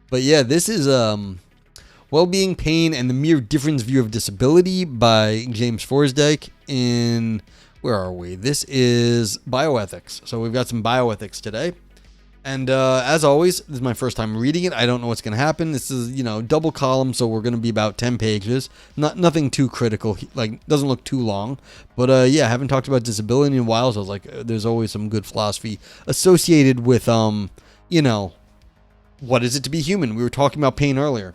But yeah, this is Well-Being, Pain, and the Mere Difference View of Disability by James Forsdyk in, where are we? This is Bioethics. So we've got some bioethics today. And as always, this is my first time reading it. I don't know what's going to happen. This is, double column, so we're going to be about 10 pages. Nothing too critical, like, doesn't look too long. But yeah, I haven't talked about disability in a while, so I was like, there's always some good philosophy associated with, what is it to be human? We were talking about pain earlier.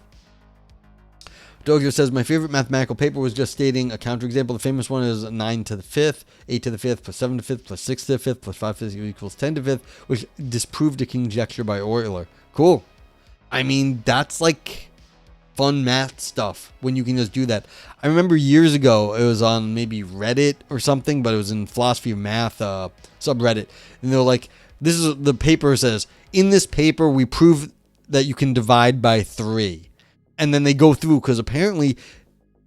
Dojo says, my favorite mathematical paper was just stating a counterexample. The famous one is 9 to the 5th, 8 to the 5th, plus 7 to the 5th, plus 6 to the 5th, plus 5 to the 5th equals 10 to the 5th, which disproved a conjecture by Euler. Cool. I mean, that's like fun math stuff when you can just do that. I remember years ago, it was on maybe Reddit or something, but it was in Philosophy of Math subreddit. And they're like, this is the paper says, in this paper, we prove that you can divide by 3. And then they go through, because apparently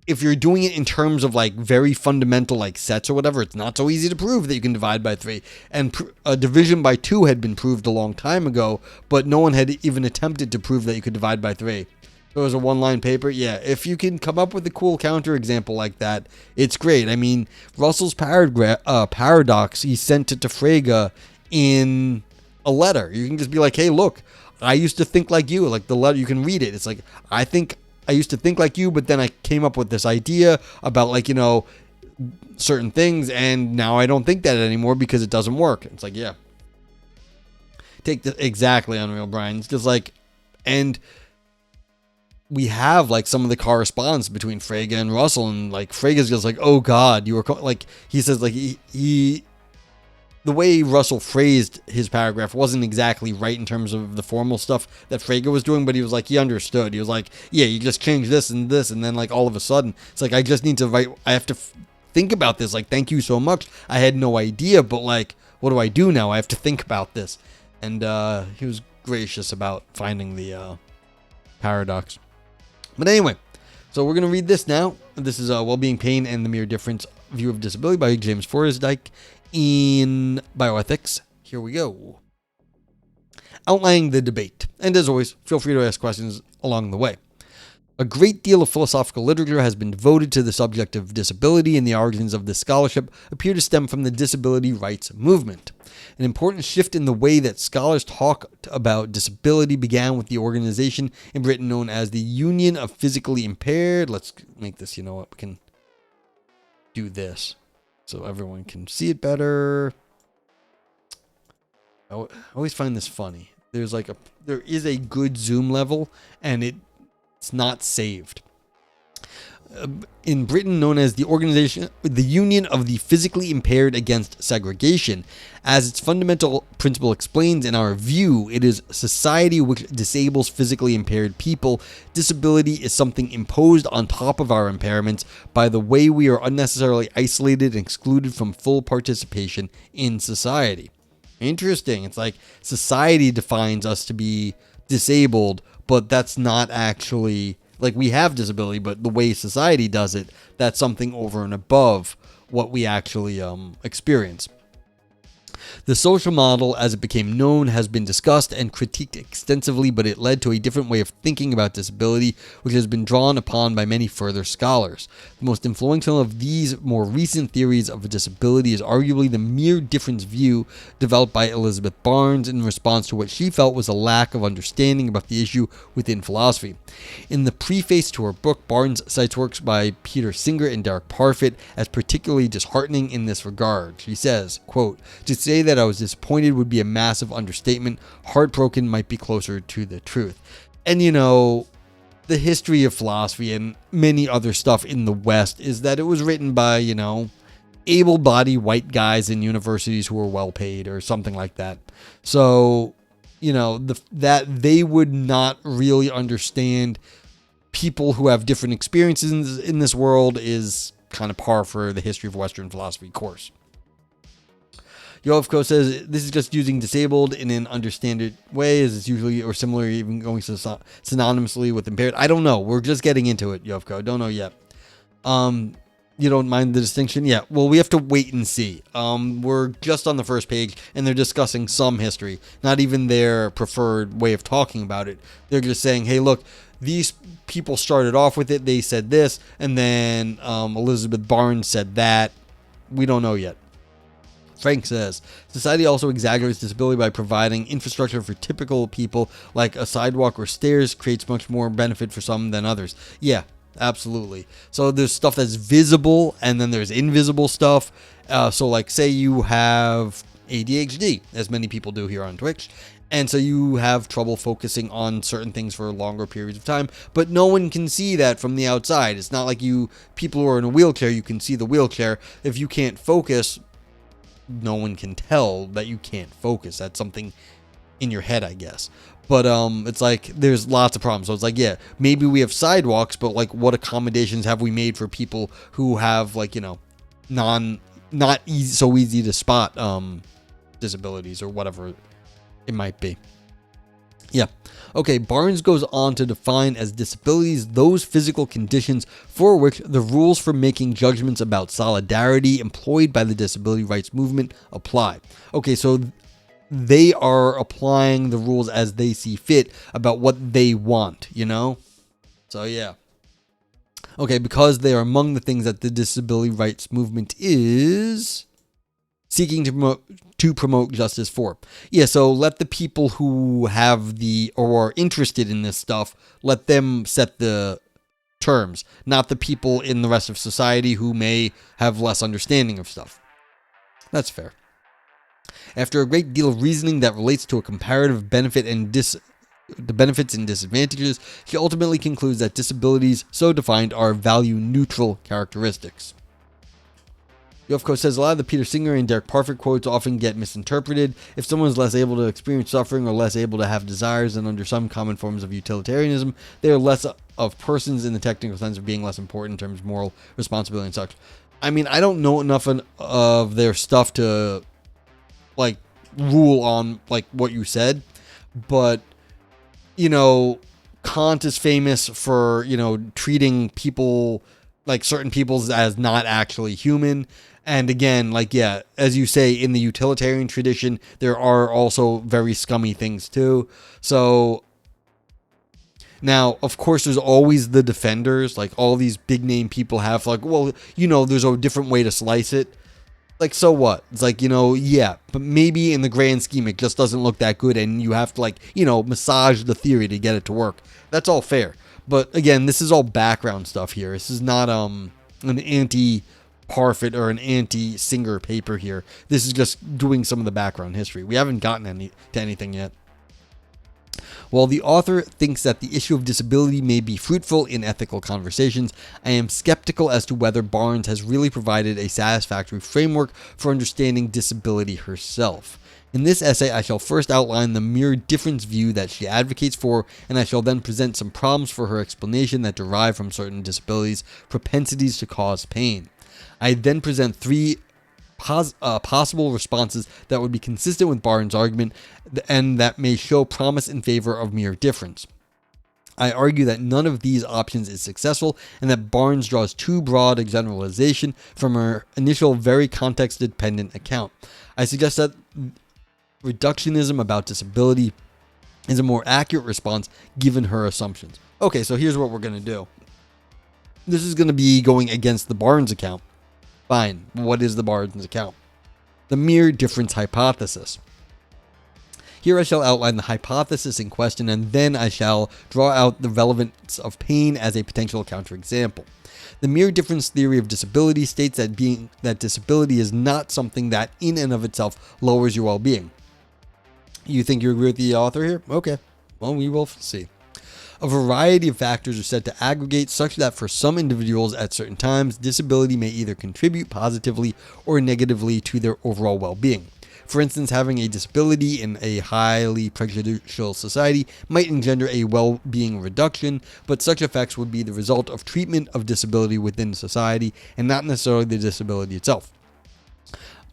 if you're doing it in terms of like very fundamental like sets or whatever, it's not so easy to prove that you can divide by 3. And division by 2 had been proved a long time ago, but no one had even attempted to prove that you could divide by 3. So it was a one-line paper. Yeah, if you can come up with a cool counterexample like that, it's great. I mean, Russell's paradox, he sent it to Frege in a letter. You can just be like, hey, look, I used to think like you. Like the letter, you can read it. It's like, I used to think like you, but then I came up with this idea about like, certain things, and now I don't think that anymore because it doesn't work. It's like, yeah. Take the exactly, Unreal Brian. It's just like, and we have like some of the correspondence between Frege and Russell, and like Frege's just like, oh God, you were like, he says like he the way Russell phrased his paragraph wasn't exactly right in terms of the formal stuff that Frege was doing, but he was like, he understood. He was like, yeah, you just change this and this, and then like all of a sudden, it's like, I just need to write, I have to think about this. Like, thank you so much. I had no idea, but like, what do I do now? I have to think about this. And he was gracious about finding the paradox. But anyway, so we're going to read this now. This is Well-Being, Pain, and the Mere Difference View of Disability by James Forsdyk in Bioethics. Here we go. Outlining the debate. And as always, feel free to ask questions along the way. A great deal of philosophical literature has been devoted to the subject of disability, and the origins of this scholarship appear to stem from the disability rights movement. An important shift in the way that scholars talk about disability began with the organization in Britain known as the Union of Physically Impaired. Let's make this, we can do this so everyone can see it better. I always find this funny. There is a good zoom level, and it's not saved. In Britain known as the Union of the Physically Impaired Against Segregation. As its fundamental principle explains, in our view, it is society which disables physically impaired people. Disability is something imposed on top of our impairments by the way we are unnecessarily isolated and excluded from full participation in society. Interesting. It's like society defines us to be disabled, but that's not actually, like, we have disability, but the way society does it, that's something over and above what we actually experience. The social model, as it became known, has been discussed and critiqued extensively, but it led to a different way of thinking about disability, which has been drawn upon by many further scholars. The most influential of these more recent theories of disability is arguably the mere difference view developed by Elizabeth Barnes in response to what she felt was a lack of understanding about the issue within philosophy. In the preface to her book, Barnes cites works by Peter Singer and Derek Parfit as particularly disheartening in this regard. She says, quote, "To say that I was disappointed would be a massive understatement. Heartbroken might be closer to the truth." And the history of philosophy and many other stuff in the West is that it was written by, able-bodied white guys in universities who were well paid or something like that. So, that they would not really understand people who have different experiences in this world is kind of par for the history of Western philosophy course. Yovko says, this is just using disabled in an understanded way, as it's usually or similar, even going synonymously with impaired. I don't know. We're just getting into it, Yovko. Don't know yet. You don't mind the distinction? Yeah. Well, we have to wait and see. We're just on the first page, and they're discussing some history, not even their preferred way of talking about it. They're just saying, hey, look, these people started off with it. They said this, and then Elizabeth Barnes said that. We don't know yet. Frank says, society also exaggerates disability by providing infrastructure for typical people, like a sidewalk or stairs, creates much more benefit for some than others. Yeah, absolutely. So there's stuff that's visible, and then there's invisible stuff. So like, say you have ADHD, as many people do here on Twitch, and so you have trouble focusing on certain things for longer periods of time, but no one can see that from the outside. It's not like people who are in a wheelchair, you can see the wheelchair. If you can't focus, no one can tell that you can't focus. That's something in your head, I guess. But it's like there's lots of problems. So it's like, yeah, maybe we have sidewalks, but like, what accommodations have we made for people who have, like, you know, not so easy to spot disabilities or whatever it might be. Yeah. Okay, Barnes goes on to define as disabilities those physical conditions for which the rules for making judgments about solidarity employed by the disability rights movement apply. Okay, so they are applying the rules as they see fit about what they want, you know? So, yeah. Okay, because they are among the things that the disability rights movement is seeking to promote justice for. Yeah, so let the people who have or are interested in this stuff, let them set the terms, not the people in the rest of society who may have less understanding of stuff. That's fair. After a great deal of reasoning that relates to a comparative benefit and the benefits and disadvantages, she ultimately concludes that disabilities so defined are value-neutral characteristics. Yofko says a lot of the Peter Singer and Derek Parfit quotes often get misinterpreted. If someone is less able to experience suffering or less able to have desires than under some common forms of utilitarianism, they are less of persons in the technical sense of being less important in terms of moral responsibility and such. I mean, I don't know enough of their stuff to, like, rule on, like, what you said, but, you know, Kant is famous for, you know, treating people, like certain peoples, as not actually human. And again, like, yeah, as you say, in the utilitarian tradition, there are also very scummy things too. So now, of course, there's always the defenders, like all these big name people have, like, well, you know, there's a different way to slice it. Like, so what? It's like, you know, yeah, but maybe in the grand scheme, it just doesn't look that good. And you have to, like, you know, massage the theory to get it to work. That's all fair. But again, this is all background stuff here. This is not an anti-Parfit or an anti-Singer paper here. This is just doing some of the background history. We haven't gotten to anything yet. While the author thinks that the issue of disability may be fruitful in ethical conversations, I am skeptical as to whether Barnes has really provided a satisfactory framework for understanding disability herself. In this essay, I shall first outline the mere difference view that she advocates for, and I shall then present some problems for her explanation that derive from certain disabilities' propensities to cause pain. I then present three possible responses that would be consistent with Barnes' argument and that may show promise in favor of mere difference. I argue that none of these options is successful and that Barnes draws too broad a generalization from her initial very context-dependent account. I suggest that reductionism about disability is a more accurate response given her assumptions. Okay, so here's what we're going to do. This is going to be going against the Barnes account. Fine, what is the Barnes account? The mere difference hypothesis. Here I shall outline the hypothesis in question, and then I shall draw out the relevance of pain as a potential counterexample. The mere difference theory of disability states that disability is not something that in and of itself lowers your well-being. You think you agree with the author here? Okay, well, we will see. A variety of factors are said to aggregate such that for some individuals at certain times, disability may either contribute positively or negatively to their overall well-being. For instance, having a disability in a highly prejudicial society might engender a well-being reduction, but such effects would be the result of treatment of disability within society and not necessarily the disability itself.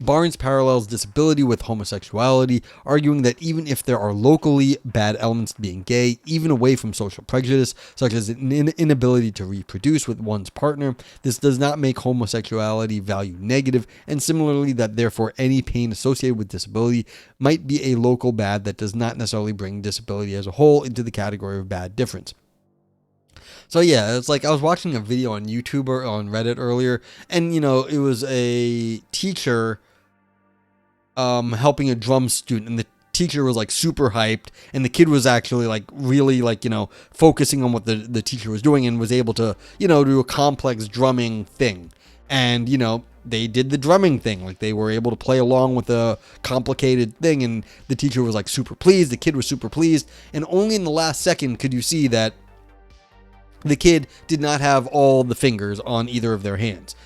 Barnes parallels disability with homosexuality, arguing that even if there are locally bad elements to being gay, even away from social prejudice, such as an inability to reproduce with one's partner, this does not make homosexuality value negative, and similarly that therefore any pain associated with disability might be a local bad that does not necessarily bring disability as a whole into the category of bad difference. So yeah, it's like I was watching a video on YouTube or on Reddit earlier, and it was a teacher helping a drum student, and the teacher was like super hyped, and the kid was actually like really like focusing on what the teacher was doing, and was able to do a complex drumming thing. And they did the drumming thing, like they were able to play along with a complicated thing, and the teacher was like super pleased, the kid was super pleased, and only in the last second could you see that the kid did not have all the fingers on either of their hands.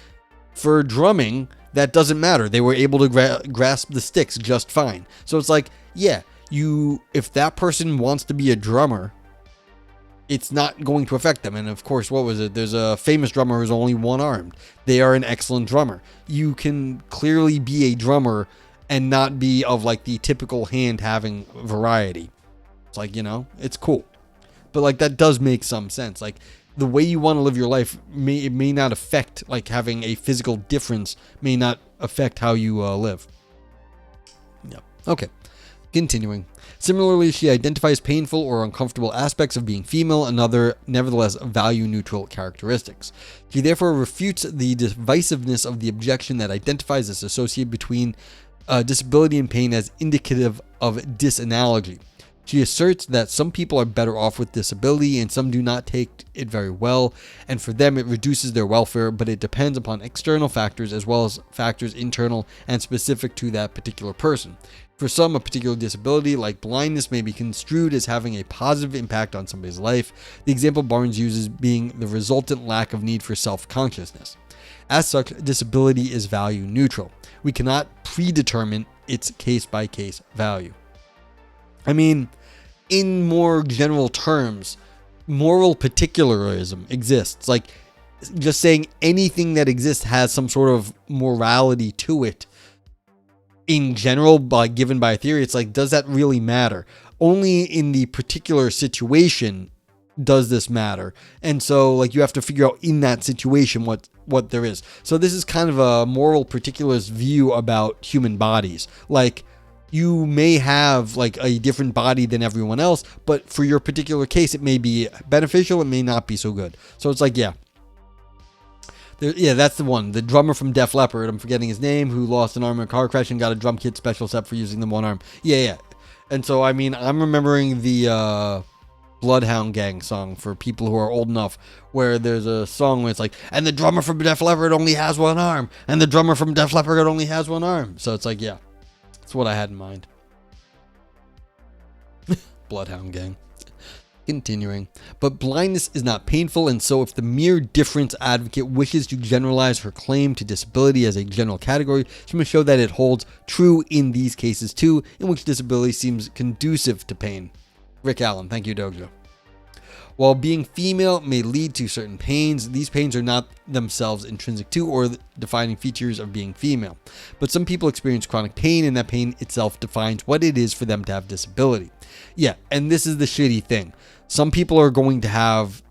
For drumming, that doesn't matter. They were able to grasp the sticks just fine. So it's like, yeah, if that person wants to be a drummer, it's not going to affect them. And of course, what was it? There's a famous drummer who's only one-armed. They are an excellent drummer. You can clearly be a drummer and not be of like the typical hand having variety. It's like, it's cool. But like that does make some sense. Like the way you want to live your life may not affect, like having a physical difference may not affect how you live. Yeah. Okay. Continuing. Similarly, she identifies painful or uncomfortable aspects of being female and other, nevertheless, value-neutral characteristics. She therefore refutes the divisiveness of the objection that identifies this association between disability and pain as indicative of disanalogy. She asserts that some people are better off with disability and some do not take it very well, and for them it reduces their welfare, but it depends upon external factors as well as factors internal and specific to that particular person. For some, a particular disability like blindness may be construed as having a positive impact on somebody's life, the example Barnes uses being the resultant lack of need for self-consciousness. As such, disability is value neutral. We cannot predetermine its case-by-case value. I mean, in more general terms, moral particularism exists. Like, just saying anything that exists has some sort of morality to it. In general, given by a theory, it's like, does that really matter? Only in the particular situation does this matter. And so, like, you have to figure out in that situation what there is. So this is kind of a moral particularist view about human bodies. Like, you may have like a different body than everyone else, but for your particular case, it may be beneficial. It may not be so good. So it's like, yeah, that's the one. The drummer from Def Leppard, I'm forgetting his name, who lost an arm in a car crash and got a drum kit special set for using the one arm. Yeah. And so, I mean, I'm remembering the Bloodhound Gang song for people who are old enough, where there's a song where it's like, and the drummer from Def Leppard only has one arm, and the drummer from Def Leppard only has one arm. So it's like, yeah. That's what I had in mind. Bloodhound Gang. Continuing. But blindness is not painful, and so if the mere difference advocate wishes to generalize her claim to disability as a general category, she must show that it holds true in these cases too, in which disability seems conducive to pain. Rick Allen. Thank you, Dojo. While being female may lead to certain pains, these pains are not themselves intrinsic to or defining features of being female. But some people experience chronic pain, and that pain itself defines what it is for them to have disability. Yeah, and this is the shitty thing. Some people are going to have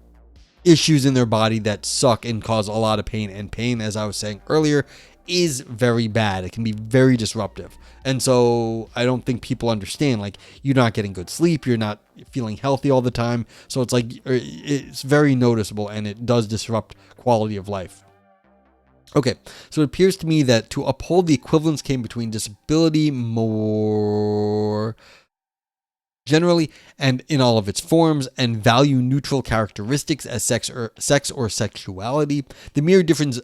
issues in their body that suck and cause a lot of pain, and pain, as I was saying earlier, is very bad. It can be very disruptive. And so I don't think people understand, like, you're not getting good sleep, you're not feeling healthy all the time. So it's like, it's very noticeable, and it does disrupt quality of life. Okay, so it appears to me that to uphold the equivalence claim between disability more generally and in all of its forms and value neutral characteristics as sex or sexuality, the mere difference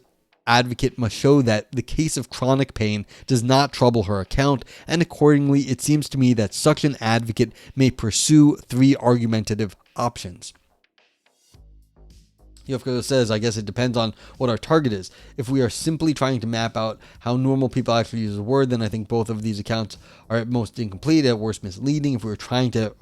advocate must show that the case of chronic pain does not trouble her account, and accordingly it seems to me that such an advocate may pursue three argumentative options. Yofko says, I guess it depends on what our target is. If we are simply trying to map out how normal people actually use the word, then I think both of these accounts are at most incomplete, at worst misleading. If we were trying to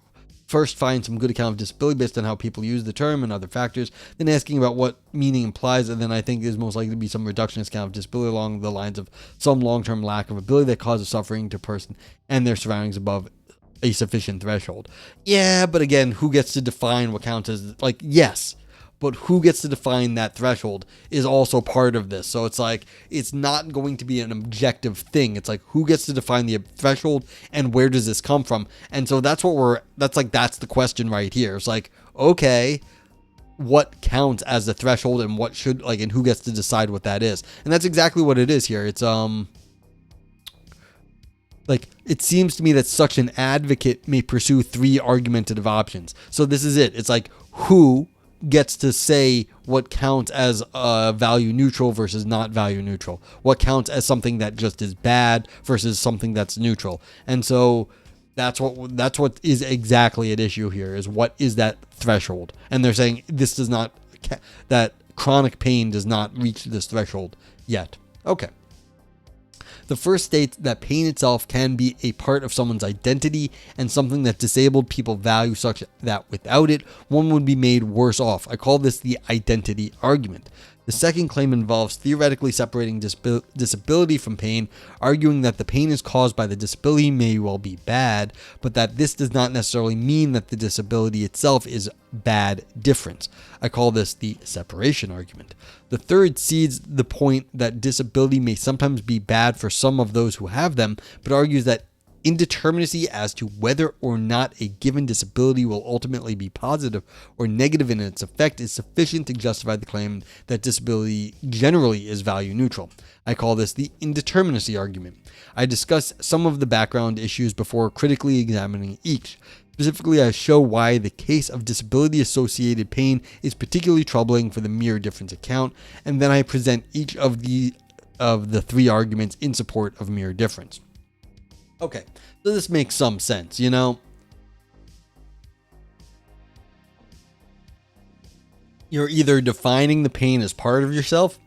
first find some good account of disability based on how people use the term and other factors, then asking about what meaning implies, and then I think there's most likely to be some reductionist account of disability along the lines of some long-term lack of ability that causes suffering to a person and their surroundings above a sufficient threshold. Yeah, but again, who gets to define what counts as, like, yes, but who gets to define that threshold is also part of this. So it's like, it's not going to be an objective thing. It's like, who gets to define the threshold and where does this come from? And so that's the question right here. It's like, okay, what counts as the threshold and what should, like, and who gets to decide what that is? And that's exactly what it is here. It's, like, it seems to me that such an advocate may pursue three argumentative options. So this is it. It's like, who gets to say what counts as value neutral versus not value neutral? What counts as something that just is bad versus something that's neutral? And so that's what is exactly at issue here, is what is that threshold? And they're saying this does not, that chronic pain does not reach this threshold yet. Okay. The first states that pain itself can be a part of someone's identity and something that disabled people value, such that without it, one would be made worse off. I call this the identity argument. The second claim involves theoretically separating disability from pain, arguing that the pain is caused by the disability may well be bad, but that this does not necessarily mean that the disability itself is bad difference. I call this the separation argument. The third cedes the point that disability may sometimes be bad for some of those who have them, but argues that indeterminacy as to whether or not a given disability will ultimately be positive or negative in its effect is sufficient to justify the claim that disability generally is value neutral. I call this the indeterminacy argument. I discuss some of the background issues before critically examining each. Specifically, I show why the case of disability-associated pain is particularly troubling for the mere difference account, and then I present each of the three arguments in support of mere difference. Okay, so this makes some sense, you know? You're either defining the pain as part of yourself,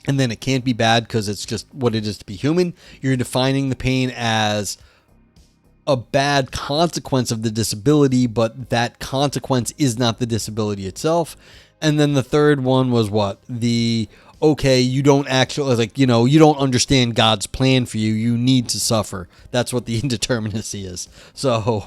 and then it can't be bad because it's just what it is to be human. You're defining the pain as a bad consequence of the disability, but that consequence is not the disability itself. And then the third one was what? Okay, you don't actually, like, you know, you don't understand God's plan for you. You need to suffer. That's what the indeterminacy is. So,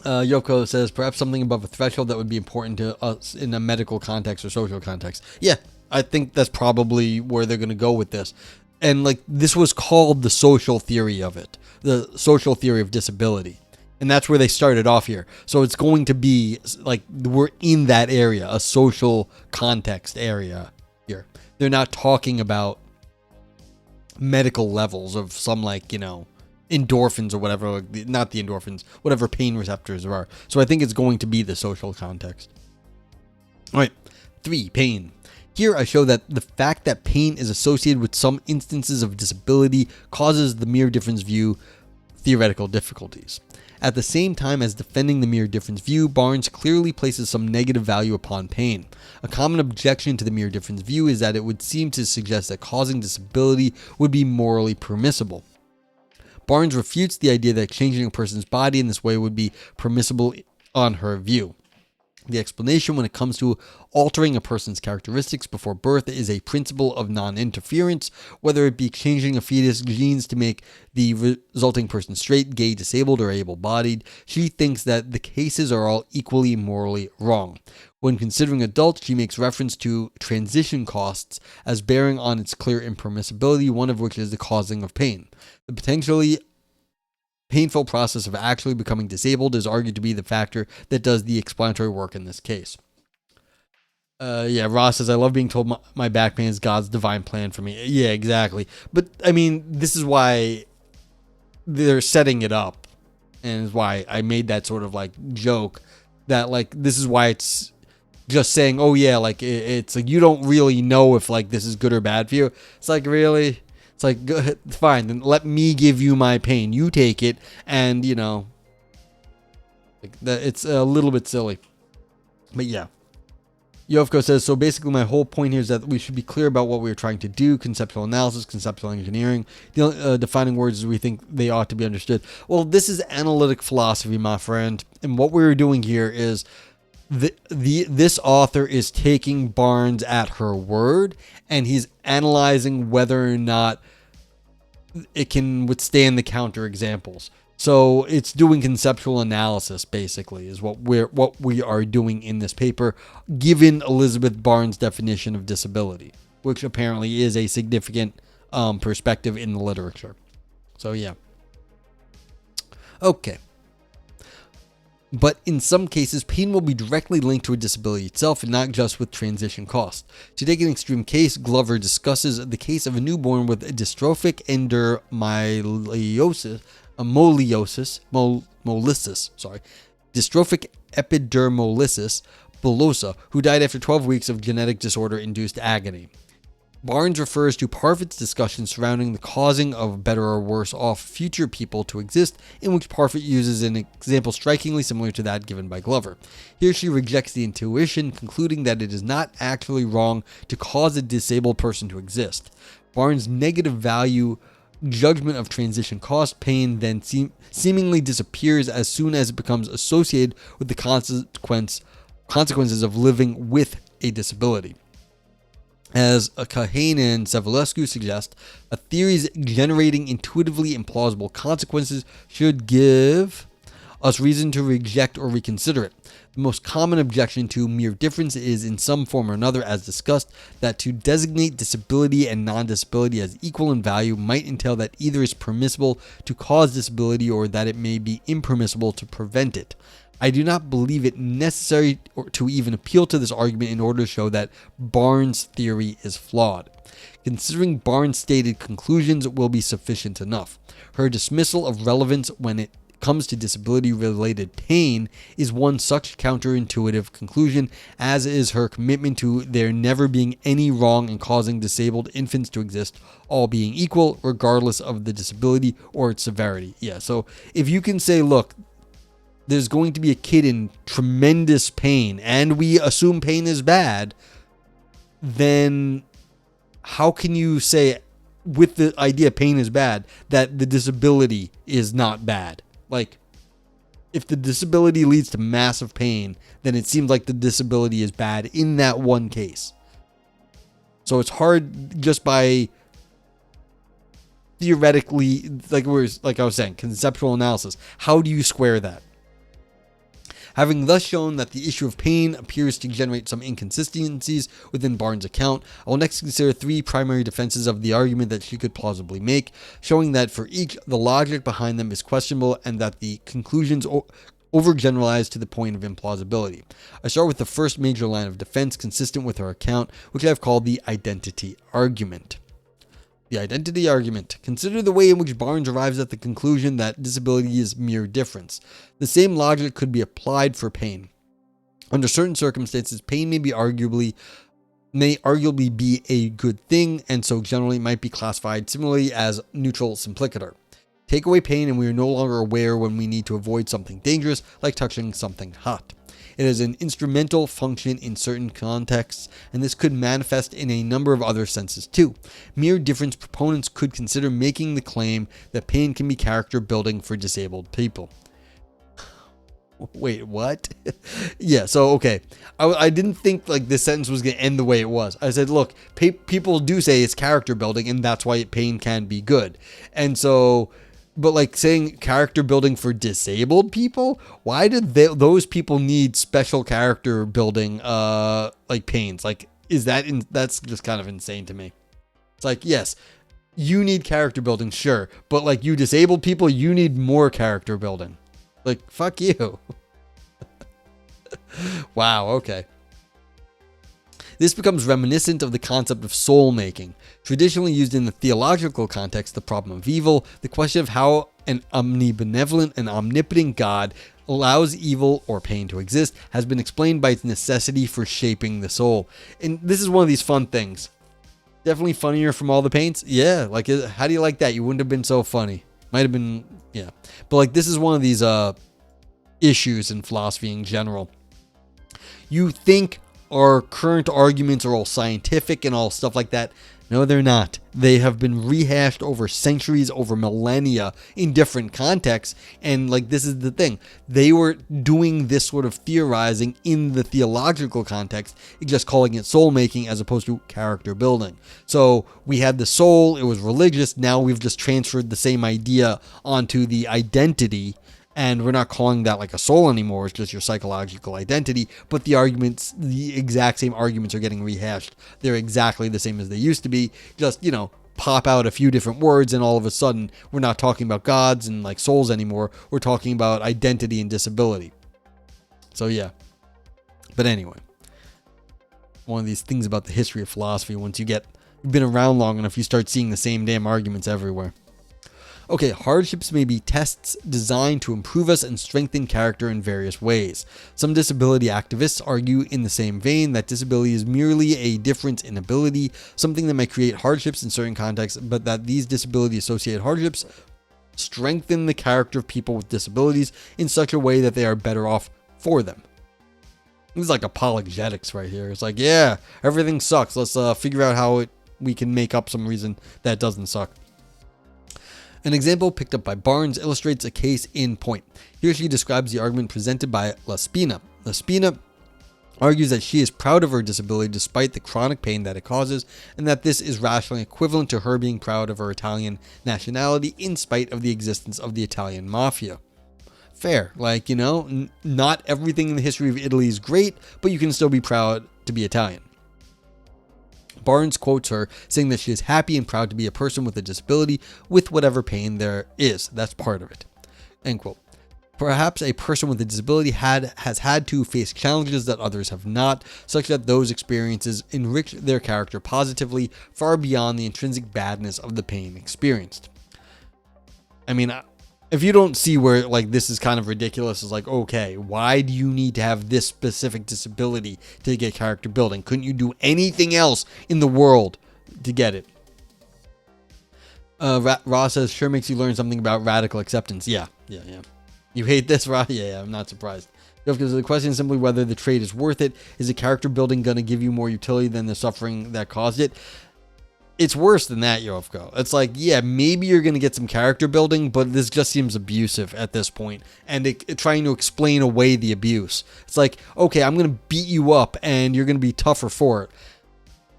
Yoko says, perhaps something above a threshold that would be important to us in a medical context or social context. Yeah, I think that's probably where they're going to go with this. And, like, this was called the social theory of it, the social theory of disability. And that's where they started off here. So it's going to be like we're in that area, a social context area here. They're not talking about medical levels of some, like, you know, endorphins or whatever, not the endorphins, whatever pain receptors there are. So I think it's going to be the social context. All right, 3, pain. Here I show that the fact that pain is associated with some instances of disability causes the mere difference view theoretical difficulties. At the same time as defending the mere difference view, Barnes clearly places some negative value upon pain. A common objection to the mere difference view is that it would seem to suggest that causing disability would be morally permissible. Barnes refutes the idea that changing a person's body in this way would be permissible on her view. The explanation when it comes to altering a person's characteristics before birth is a principle of non-interference, whether it be changing a fetus genes to make the resulting person straight, gay, disabled, or able-bodied. She thinks that the cases are all equally morally wrong. When considering adults, she makes reference to transition costs as bearing on its clear impermissibility, one of which is the causing of pain. The potentially painful process of actually becoming disabled is argued to be the factor that does the explanatory work in this case. Yeah, Ross says, I love being told my back pain is God's divine plan for me. Yeah, exactly. But, I mean, this is why they're setting it up. And is why I made that sort of, like, joke. That, like, this is why it's just saying, oh, yeah, like, it's like, you don't really know if, like, this is good or bad for you. It's like, really? It's like, good, fine, then let me give you my pain. You take it, and, you know, like it's a little bit silly. But yeah. Yovko says, so basically my whole point here is that we should be clear about what we're trying to do, conceptual analysis, conceptual engineering, defining words as we think they ought to be understood. Well, this is analytic philosophy, my friend. And what we're doing here is this author is taking Barnes at her word, and he's analyzing whether or not it can withstand the counterexamples. So it's doing conceptual analysis, basically, is what we are doing in this paper, given Elizabeth Barnes' definition of disability, which apparently is a significant perspective in the literature. So yeah. Okay. But in some cases, pain will be directly linked to a disability itself and not just with transition cost. To take an extreme case, Glover discusses the case of a newborn with a dystrophic dystrophic epidermolysis bullosa, who died after 12 weeks of genetic disorder-induced agony. Barnes refers to Parfit's discussion surrounding the causing of better or worse off future people to exist, in which Parfit uses an example strikingly similar to that given by Glover. Here she rejects the intuition, concluding that it is not actually wrong to cause a disabled person to exist. Barnes' negative value judgment of transition cost pain then seemingly disappears as soon as it becomes associated with the consequences of living with a disability. As Kahane and Savulescu suggest, a theory's generating intuitively implausible consequences should give us reason to reject or reconsider it. The most common objection to mere difference is, in some form or another, as discussed, that to designate disability and non-disability as equal in value might entail that either is permissible to cause disability or that it may be impermissible to prevent it. I do not believe it necessary to even appeal to this argument in order to show that Barnes' theory is flawed. Considering Barnes' stated conclusions will be sufficient enough. Her dismissal of relevance when it comes to disability-related pain is one such counterintuitive conclusion, as is her commitment to there never being any wrong in causing disabled infants to exist, all being equal, regardless of the disability or its severity. Yeah, so if you can say, look, there's going to be a kid in tremendous pain, and we assume pain is bad, then how can you say, with the idea pain is bad, that the disability is not bad? Like, if the disability leads to massive pain, then it seems like the disability is bad in that one case. So it's hard just by theoretically, like I was saying, conceptual analysis. How do you square that? Having thus shown that the issue of pain appears to generate some inconsistencies within Barnes' account, I will next consider three primary defenses of the argument that she could plausibly make, showing that for each, the logic behind them is questionable and that the conclusions overgeneralized to the point of implausibility. I start with the first major line of defense consistent with her account, which I have called the identity argument. The identity argument. Consider the way in which Barnes arrives at the conclusion that disability is mere difference. The same logic could be applied for pain. Under certain circumstances, pain may arguably be a good thing, and so generally might be classified similarly as neutral simplicator. Take away pain and we are no longer aware when we need to avoid something dangerous, like touching something hot. It is an instrumental function in certain contexts, and this could manifest in a number of other senses too. Mere difference proponents could consider making the claim that pain can be character building for disabled people. Wait, what? Yeah, so, okay. I didn't think like this sentence was going to end the way it was. I said, look, people do say it's character building, and that's why pain can be good. And so, but like saying character building for disabled people, why did those people need special character building, like pains? Like, that's just kind of insane to me. It's like, yes, you need character building, sure, but like you disabled people, you need more character building. Like, fuck you. Wow, okay. This becomes reminiscent of the concept of soul making. Traditionally used in the theological context, the problem of evil, the question of how an omnibenevolent and omnipotent God allows evil or pain to exist has been explained by its necessity for shaping the soul. And this is one of these fun things. Definitely funnier from all the pains? Yeah, like, how do you like that? You wouldn't have been so funny. Might have been, yeah. But like, this is one of these issues in philosophy in general. You think our current arguments are all scientific and all stuff like that. No, they're not. They have been rehashed over centuries, over millennia in different contexts. And like, this is the thing. They were doing this sort of theorizing in the theological context, just calling it soul making as opposed to character building. So we had the soul, it was religious. Now we've just transferred the same idea onto the identity. And we're not calling that like a soul anymore. It's just your psychological identity. But the arguments, the exact same arguments are getting rehashed. They're exactly the same as they used to be. Just, pop out a few different words and all of a sudden we're not talking about gods and like souls anymore. We're talking about identity and disability. So yeah. But anyway, one of these things about the history of philosophy, once you've been around long enough, you start seeing the same damn arguments everywhere. Okay, hardships may be tests designed to improve us and strengthen character in various ways. Some disability activists argue in the same vein that disability is merely a difference in ability, something that may create hardships in certain contexts, but that these disability-associated hardships strengthen the character of people with disabilities in such a way that they are better off for them. This is like apologetics right here. It's like, yeah, everything sucks. Let's figure out how we can make up some reason that doesn't suck. An example picked up by Barnes illustrates a case in point. Here she describes the argument presented by La Spina. La Spina argues that she is proud of her disability despite the chronic pain that it causes, and that this is rationally equivalent to her being proud of her Italian nationality in spite of the existence of the Italian mafia. Fair. Like, not everything in the history of Italy is great, but you can still be proud to be Italian. Barnes quotes her, saying that she is happy and proud to be a person with a disability with whatever pain there is. That's part of it. End quote. Perhaps a person with a disability has had to face challenges that others have not, such that those experiences enrich their character positively far beyond the intrinsic badness of the pain experienced. I mean, if you don't see where like this is kind of ridiculous, it's like, okay, why do you need to have this specific disability to get character building? Couldn't you do anything else in the world to get it? Ross says, sure makes you learn something about radical acceptance. Yeah. You hate this, Ross? Yeah, I'm not surprised. Because the question is simply whether the trade is worth it. Is the character building going to give you more utility than the suffering that caused it? It's worse than that, Yovko. It's like, yeah, maybe you're going to get some character building, but this just seems abusive at this point. And trying to explain away the abuse. It's like, okay, I'm going to beat you up and you're going to be tougher for it.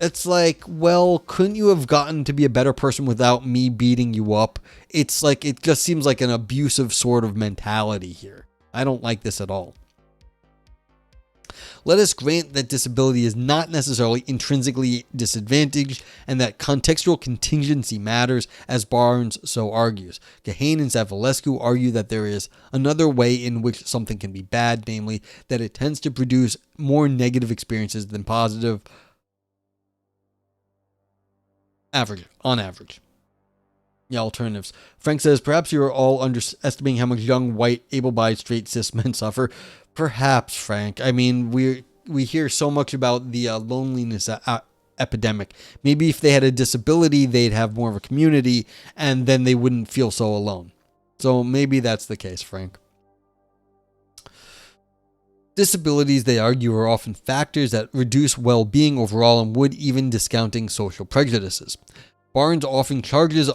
It's like, well, couldn't you have gotten to be a better person without me beating you up? It's like, it just seems like an abusive sort of mentality here. I don't like this at all. Let us grant that disability is not necessarily intrinsically disadvantaged and that contextual contingency matters, as Barnes so argues. Gahane and Savulescu argue that there is another way in which something can be bad, namely that it tends to produce more negative experiences than positive on average. Yeah, alternatives. Frank says, perhaps you are all underestimating how much young, white, able-bodied, straight, cis men suffer. Perhaps, Frank. I mean, we hear so much about the loneliness epidemic. Maybe if they had a disability, they'd have more of a community, and then they wouldn't feel so alone. So maybe that's the case, Frank. Disabilities, they argue, are often factors that reduce well-being overall and would even discounting social prejudices. Barnes often charges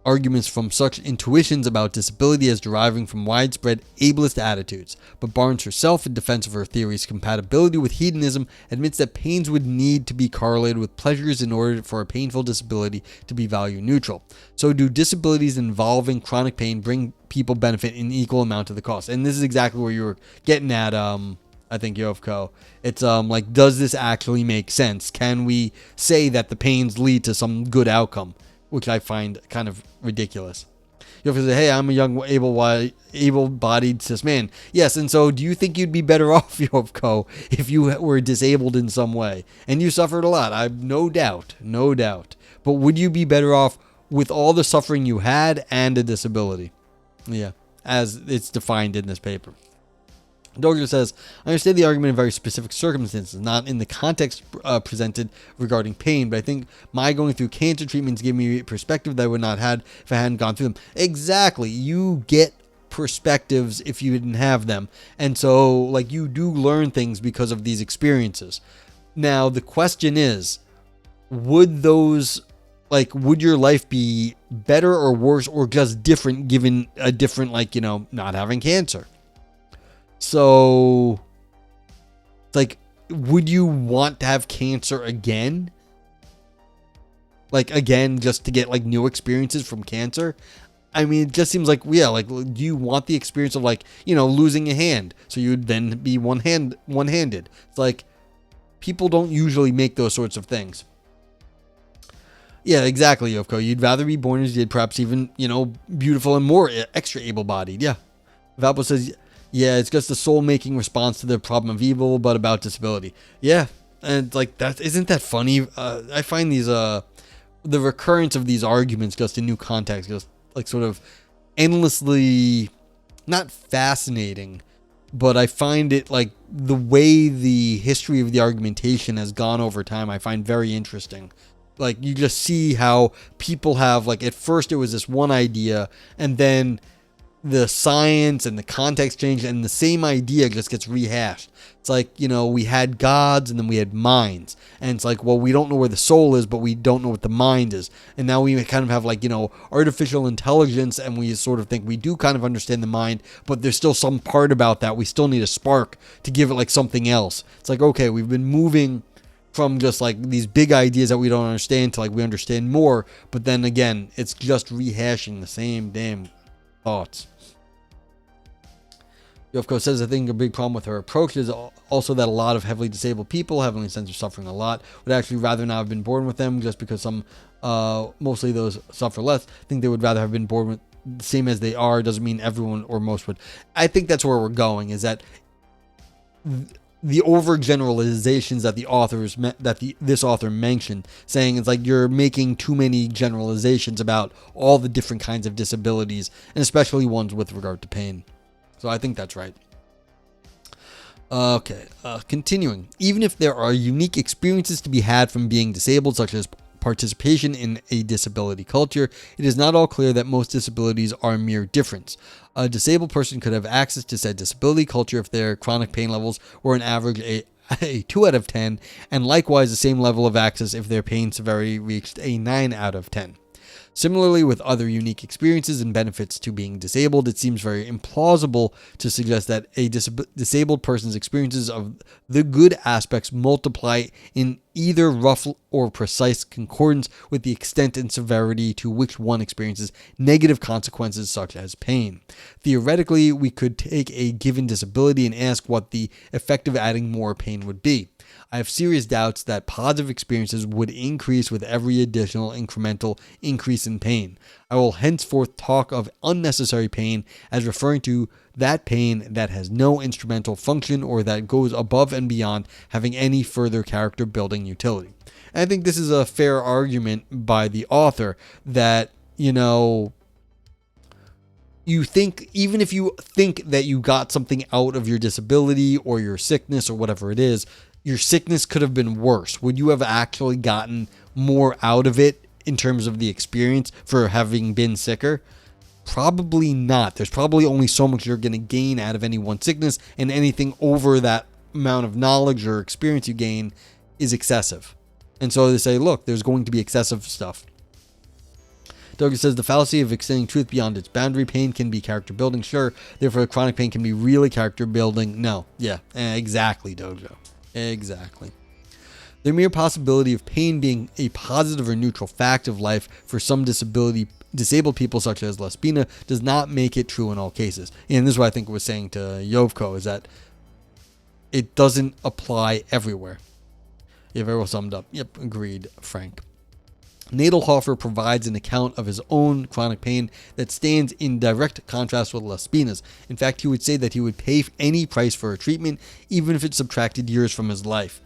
arguments from such intuitions about disability as deriving from widespread ableist attitudes, but Barnes herself, in defense of her theory's compatibility with hedonism, admits that pains would need to be correlated with pleasures in order for a painful disability to be value neutral. So do disabilities involving chronic pain bring people benefit in equal amount of the cost? And this is exactly where you were getting at, I think, Yovko. It's like, does this actually make sense? Can we say that the pains lead to some good outcome? Which I find kind of ridiculous. You have to say, hey, I'm a young, able-bodied cis man. Yes, and so do you think you'd be better off, Yovko, if you were disabled in some way? And you suffered a lot, I've no doubt. But would you be better off with all the suffering you had and a disability? Yeah, as it's defined in this paper. Dozier says, I understand the argument in very specific circumstances, not in the context presented regarding pain, but I think my going through cancer treatments gave me a perspective that I would not have had if I hadn't gone through them. Exactly. You get perspectives if you didn't have them. And so, like, you do learn things because of these experiences. Now, the question is, would your life be better or worse or just different given a different, not having cancer? So, would you want to have cancer again? Again, just to get new experiences from cancer? I mean, it just seems do you want the experience of losing a hand, so you'd then be one-handed? It's people don't usually make those sorts of things. Yeah, exactly, Yovko. You'd rather be born as you did, perhaps even, beautiful and more extra able-bodied. Yeah. Valpo says, yeah, it's just the soul-making response to the problem of evil, but about disability. Yeah, and that isn't that funny? I find these the recurrence of these arguments just in new context, just sort of endlessly not fascinating, but I find it the way the history of the argumentation has gone over time, I find very interesting. You just see how people have at first it was this one idea, and then the science and the context changed, and the same idea just gets rehashed. It's we had gods and then we had minds, and it's well, we don't know where the soul is, but we don't know what the mind is. And now we kind of have artificial intelligence, and we sort of think we do kind of understand the mind, but there's still some part about that we still need a spark to give it something else. It's okay, we've been moving from just these big ideas that we don't understand to we understand more, but then again, it's just rehashing the same damn thoughts. Yovko says, I think a big problem with her approach is also that a lot of heavily disabled people, heavily sense of suffering a lot, would actually rather not have been born with them, just because some, mostly those suffer less, think they would rather have been born with the same as they are. Doesn't mean everyone or most would. I think that's where we're going, is that the overgeneralizations that this author mentioned, saying it's you're making too many generalizations about all the different kinds of disabilities, and especially ones with regard to pain. So I think that's right. Okay, continuing. Even if there are unique experiences to be had from being disabled, such as participation in a disability culture, it is not all clear that most disabilities are a mere difference. A disabled person could have access to said disability culture if their chronic pain levels were an average a 2 out of 10, and likewise the same level of access if their pain severity reached a 9 out of 10. Similarly, with other unique experiences and benefits to being disabled, it seems very implausible to suggest that a disabled person's experiences of the good aspects multiply in either rough or precise concordance with the extent and severity to which one experiences negative consequences such as pain. Theoretically, we could take a given disability and ask what the effect of adding more pain would be. I have serious doubts that positive experiences would increase with every additional incremental increase in pain. I will henceforth talk of unnecessary pain as referring to that pain that has no instrumental function or that goes above and beyond having any further character building utility. And I think this is a fair argument by the author that, you think, even if you think that you got something out of your disability or your sickness or whatever it is, your sickness could have been worse. Would you have actually gotten more out of it in terms of the experience for having been sicker? Probably not. There's probably only so much you're going to gain out of any one sickness, and anything over that amount of knowledge or experience you gain is excessive. And so they say, look, there's going to be excessive stuff. Douglas says, the fallacy of extending truth beyond its boundary. Pain can be character building, sure. Therefore, chronic pain can be really character building. No. Yeah, exactly, Dojo. Exactly. The mere possibility of pain being a positive or neutral fact of life for some disabled people such as Lespina does not make it true in all cases. And this is what I think I was saying to Yovko, is that it doesn't apply everywhere. Yeah, very well summed up. Yep, agreed, Frank. Nadelhofer provides an account of his own chronic pain that stands in direct contrast with Lespina's. In fact, he would say that he would pay any price for a treatment, even if it subtracted years from his life.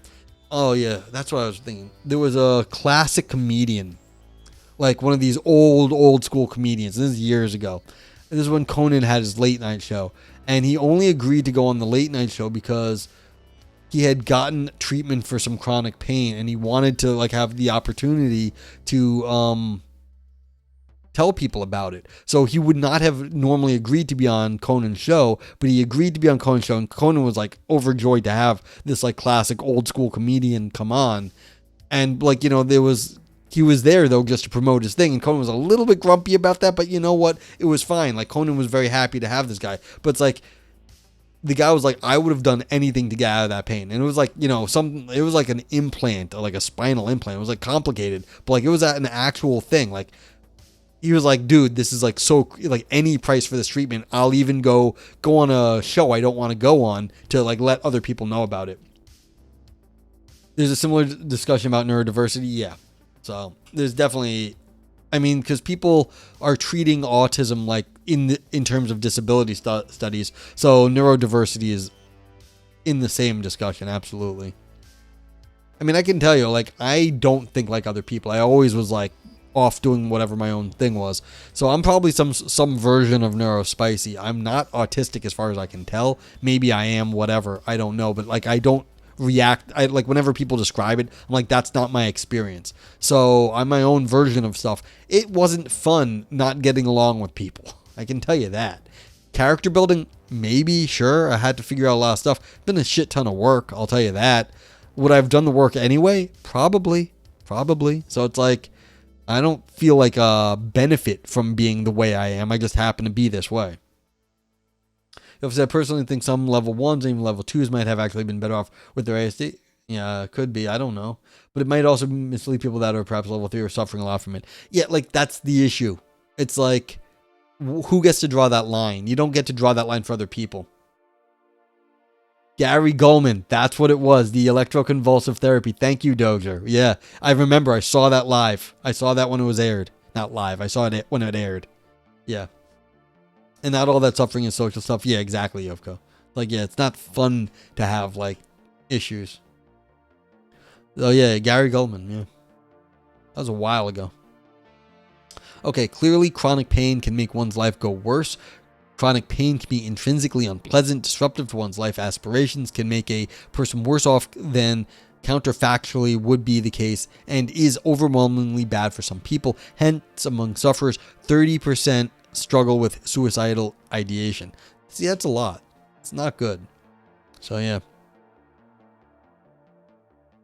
Oh yeah, that's what I was thinking. There was a classic comedian, one of these old school comedians. This is years ago. And this is when Conan had his late night show, and he only agreed to go on the late night show because he had gotten treatment for some chronic pain, and he wanted to have the opportunity to tell people about it. So he would not have normally agreed to be on Conan's show, but he agreed to be on Conan's show, and Conan was like overjoyed to have this like classic old school comedian come on. And like, he was there though just to promote his thing, and Conan was a little bit grumpy about that, but you know what? It was fine. Like, Conan was very happy to have this guy. But it's like, the guy was like, I would have done anything to get out of that pain. And it was like, it was like an implant, like a spinal implant. It was like complicated, but like it was an actual thing. Like, he was like, dude, this is like so, like, any price for this treatment. I'll even go on a show I don't want to go on to like let other people know about it. There's a similar discussion about neurodiversity. Yeah. So there's definitely, because people are treating autism like in terms of disability studies. So neurodiversity is in the same discussion. Absolutely. I can tell you, like, I don't think like other people. I always was like off doing whatever my own thing was. So I'm probably some version of neurospicy. I'm not autistic as far as I can tell. Maybe I am, whatever. I don't know. But like, I don't react. I like, whenever people describe it, I'm like, that's not my experience. So I'm my own version of stuff. It wasn't fun not getting along with people. I can tell you that. Character building, maybe, sure. I had to figure out a lot of stuff. Been a shit ton of work, I'll tell you that. Would I have done the work anyway? Probably. So it's like, I don't feel like a benefit from being the way I am. I just happen to be this way. If I personally think some level 1s and even level 2s might have actually been better off with their ASD. Yeah, it could be. I don't know. But it might also mislead people that are perhaps level 3 or suffering a lot from it. Yeah, like, that's the issue. It's like, who gets to draw that line? You don't get to draw that line for other people. Gary Goldman, that's what it was. The electroconvulsive therapy. Thank you, Dozier. Yeah, I remember. I saw that live. I saw that when it was aired. Not live. I saw it when it aired. Yeah. And not all that suffering is social stuff. Yeah, exactly, Yovko. Like, yeah, it's not fun to have, like, issues. Oh, yeah, Gary Goldman, yeah. That was a while ago. Okay, clearly chronic pain can make one's life go worse. Chronic pain can be intrinsically unpleasant, disruptive to one's life aspirations, can make a person worse off than counterfactually would be the case, and is overwhelmingly bad for some people. Hence, among sufferers, 30% struggle with suicidal ideation. See, that's a lot. It's not good. So, yeah.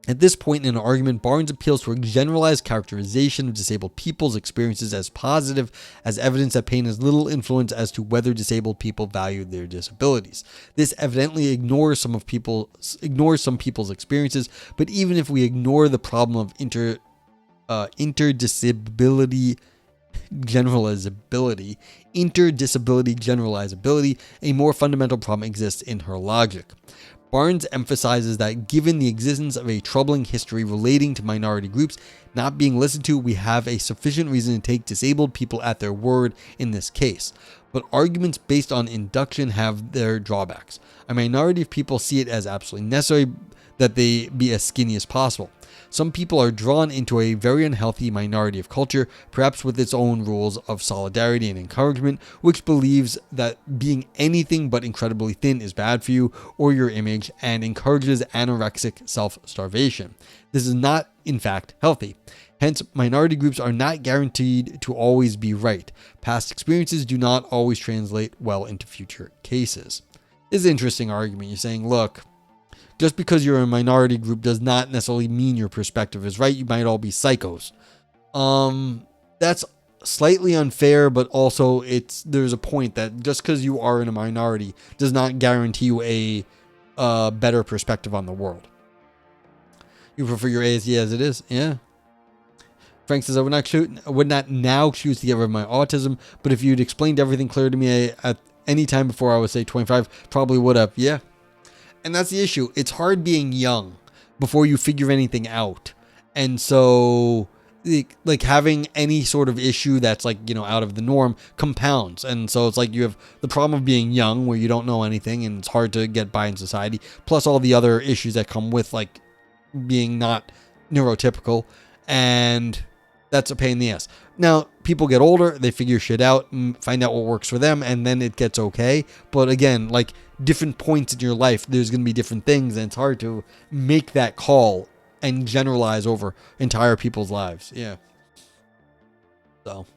At this point in an argument, Barnes appeals to a generalized characterization of disabled people's experiences as positive, as evidence that pain has little influence as to whether disabled people value their disabilities. This evidently ignores some people's experiences, but even if we ignore the problem of interdisability generalizability, a more fundamental problem exists in her logic. Barnes emphasizes that given the existence of a troubling history relating to minority groups not being listened to, we have a sufficient reason to take disabled people at their word in this case. But arguments based on induction have their drawbacks. A minority of people see it as absolutely necessary that they be as skinny as possible. Some people are drawn into a very unhealthy minority of culture, perhaps with its own rules of solidarity and encouragement, which believes that being anything but incredibly thin is bad for you or your image and encourages anorexic self-starvation. This is not, in fact, healthy. Hence, minority groups are not guaranteed to always be right. Past experiences do not always translate well into future cases. This is an interesting argument. You're saying, look, just because you're a minority group does not necessarily mean your perspective is right. You might all be psychos. That's slightly unfair, but also there's a point that just because you are in a minority does not guarantee you a better perspective on the world. You prefer your ASD as it is? Yeah. Frank says, I would not now choose to get rid of my autism, but if you'd explained everything clear to me at any time before I was, say, 25, probably would have. Yeah. And that's the issue. It's hard being young before you figure anything out. And so, like, having any sort of issue that's, like, out of the norm compounds. And so it's like you have the problem of being young where you don't know anything and it's hard to get by in society, plus all the other issues that come with, like, being not neurotypical. And that's a pain in the ass. Now, people get older, they figure shit out and find out what works for them, and then it gets okay. But again, like, different points in your life, there's going to be different things, and it's hard to make that call and generalize over entire people's lives. Yeah. So,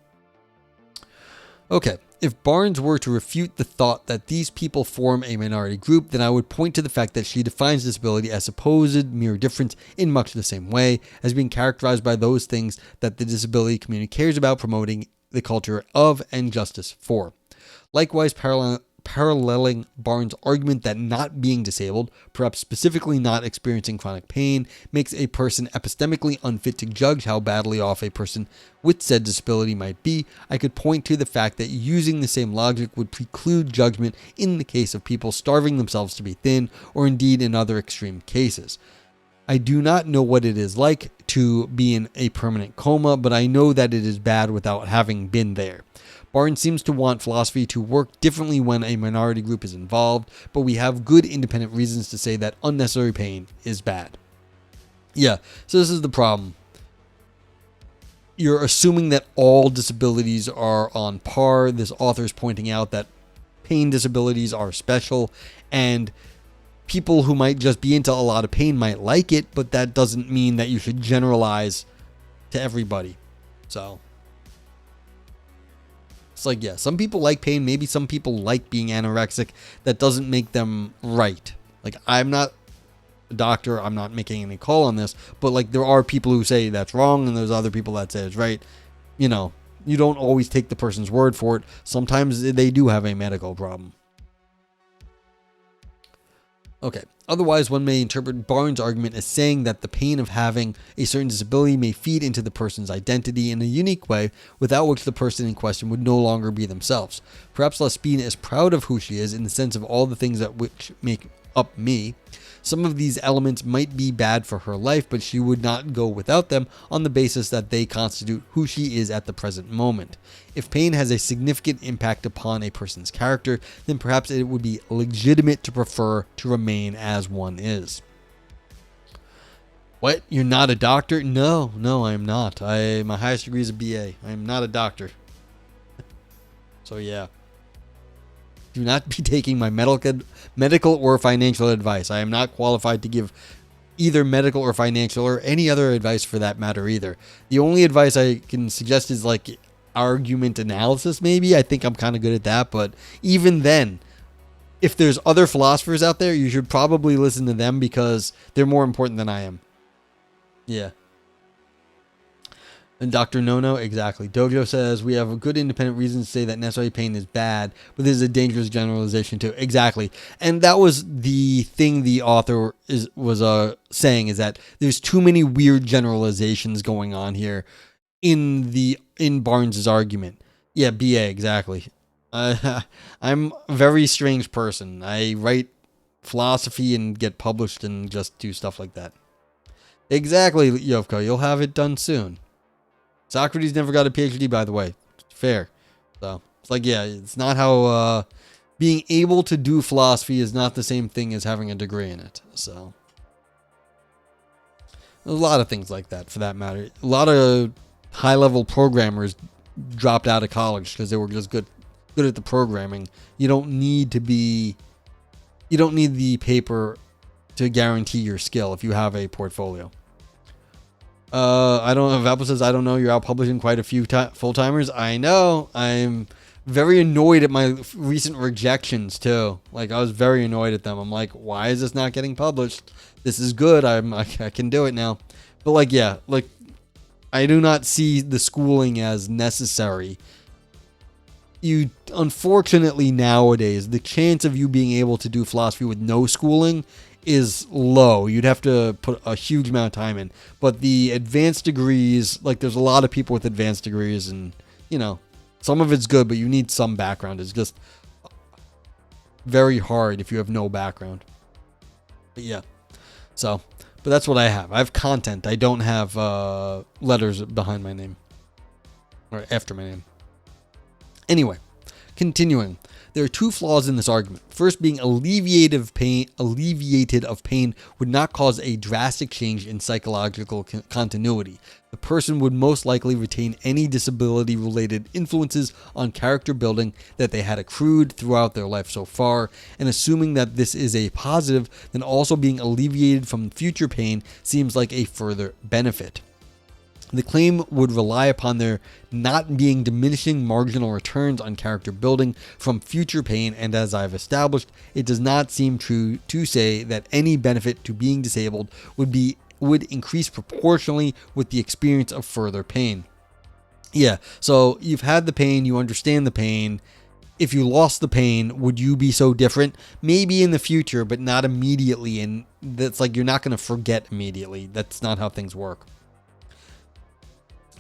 Okay, if Barnes were to refute the thought that these people form a minority group, then I would point to the fact that she defines disability as supposed mere difference in much the same way as being characterized by those things that the disability community cares about promoting the culture of and justice for. Likewise, paralleling Barnes' argument that not being disabled, perhaps specifically not experiencing chronic pain, makes a person epistemically unfit to judge how badly off a person with said disability might be, I could point to the fact that using the same logic would preclude judgment in the case of people starving themselves to be thin, or indeed in other extreme cases. I do not know what it is like to be in a permanent coma, but I know that it is bad without having been there. Barnes seems to want philosophy to work differently when a minority group is involved, but we have good independent reasons to say that unnecessary pain is bad. Yeah, so this is the problem. You're assuming that all disabilities are on par. This author is pointing out that pain disabilities are special, and people who might just be into a lot of pain might like it, but that doesn't mean that you should generalize to everybody. So it's like, yeah, some people like pain. Maybe some people like being anorexic. That doesn't make them right. Like, I'm not a doctor. I'm not making any call on this. But, like, there are people who say that's wrong, and there's other people that say it's right. You know, you don't always take the person's word for it. Sometimes they do have a medical problem. Okay. Otherwise, one may interpret Barnes' argument as saying that the pain of having a certain disability may feed into the person's identity in a unique way, without which the person in question would no longer be themselves. Perhaps Lespine is proud of who she is in the sense of all the things that which make up me. Some of these elements might be bad for her life, but she would not go without them on the basis that they constitute who she is at the present moment. If pain has a significant impact upon a person's character, then perhaps it would be legitimate to prefer to remain as one is. What? You're not a doctor? No, I am not. My highest degree is a BA. I am not a doctor. So yeah. Do not be taking my medical or financial advice. I am not qualified to give either medical or financial or any other advice for that matter either. The only advice I can suggest is like argument analysis maybe. I think I'm kind of good at that, but even then, if there's other philosophers out there, you should probably listen to them because they're more important than I am. Yeah. And Dr. Nono, exactly. Dojo says, we have a good independent reason to say that necessary pain is bad, but this is a dangerous generalization too. Exactly. And that was the thing the author was saying, is that there's too many weird generalizations going on here in Barnes's argument. Yeah, BA, exactly. I'm a very strange person. I write philosophy and get published and just do stuff like that. Exactly, Yovko. You'll have it done soon. Socrates never got a PhD, by the way. Fair. So it's like, yeah, it's not how being able to do philosophy is not the same thing as having a degree in it. So there's a lot of things like that, for that matter. A lot of high-level programmers dropped out of college because they were just good at the programming. You don't need the paper to guarantee your skill if you have a portfolio. I don't know if Apple says, I don't know, you're out publishing quite a few full-timers. I know. I'm very annoyed at my recent rejections too. Like, I was very annoyed at them. I'm like, why is this not getting published? This is good. I can do it now. But like, yeah, like, I do not see the schooling as necessary. You, unfortunately, nowadays, the chance of you being able to do philosophy with no schooling is low. You'd have to put a huge amount of time in. But the advanced degrees, like, there's a lot of people with advanced degrees, and, you know, some of it's good, but you need some background. It's just very hard if you have no background. But yeah. So, but that's what I have. I have content. I don't have letters behind my name. Or after my name. Anyway, continuing. There are two flaws in this argument. First being alleviated of pain would not cause a drastic change in psychological continuity. The person would most likely retain any disability-related influences on character building that they had accrued throughout their life so far, and assuming that this is a positive, then also being alleviated from future pain seems like a further benefit. The claim would rely upon there not being diminishing marginal returns on character building from future pain, and as I've established, it does not seem true to say that any benefit to being disabled would increase proportionally with the experience of further pain. Yeah, so you've had the pain, you understand the pain. If you lost the pain, would you be so different? Maybe in the future, but not immediately, and that's like you're not going to forget immediately. That's not how things work.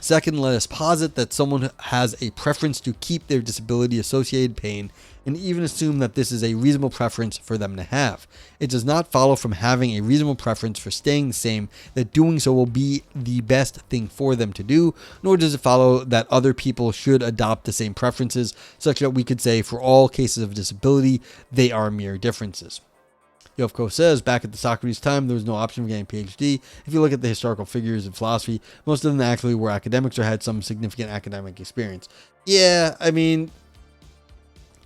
Second, let us posit that someone has a preference to keep their disability-associated pain, and even assume that this is a reasonable preference for them to have. It does not follow from having a reasonable preference for staying the same that doing so will be the best thing for them to do, nor does it follow that other people should adopt the same preferences, such that we could say for all cases of disability, they are mere differences. Yovko says, back at the Socrates time, there was no option for getting a PhD. If you look at the historical figures in philosophy, most of them actually were academics or had some significant academic experience. Yeah, I mean,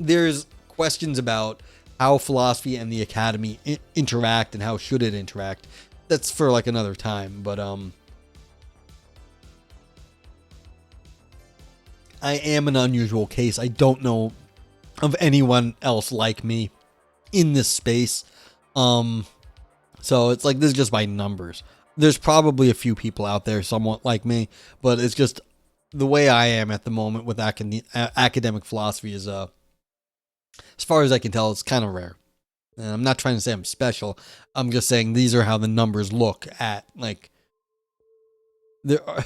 there's questions about how philosophy and the academy interact and how should it interact. That's for like another time, but I am an unusual case. I don't know of anyone else like me in this space. So it's like, this is just by numbers. There's probably a few people out there somewhat like me, but it's just the way I am at the moment with academic philosophy is, as far as I can tell, it's kind of rare. And I'm not trying to say I'm special. I'm just saying these are how the numbers look at, like, there are,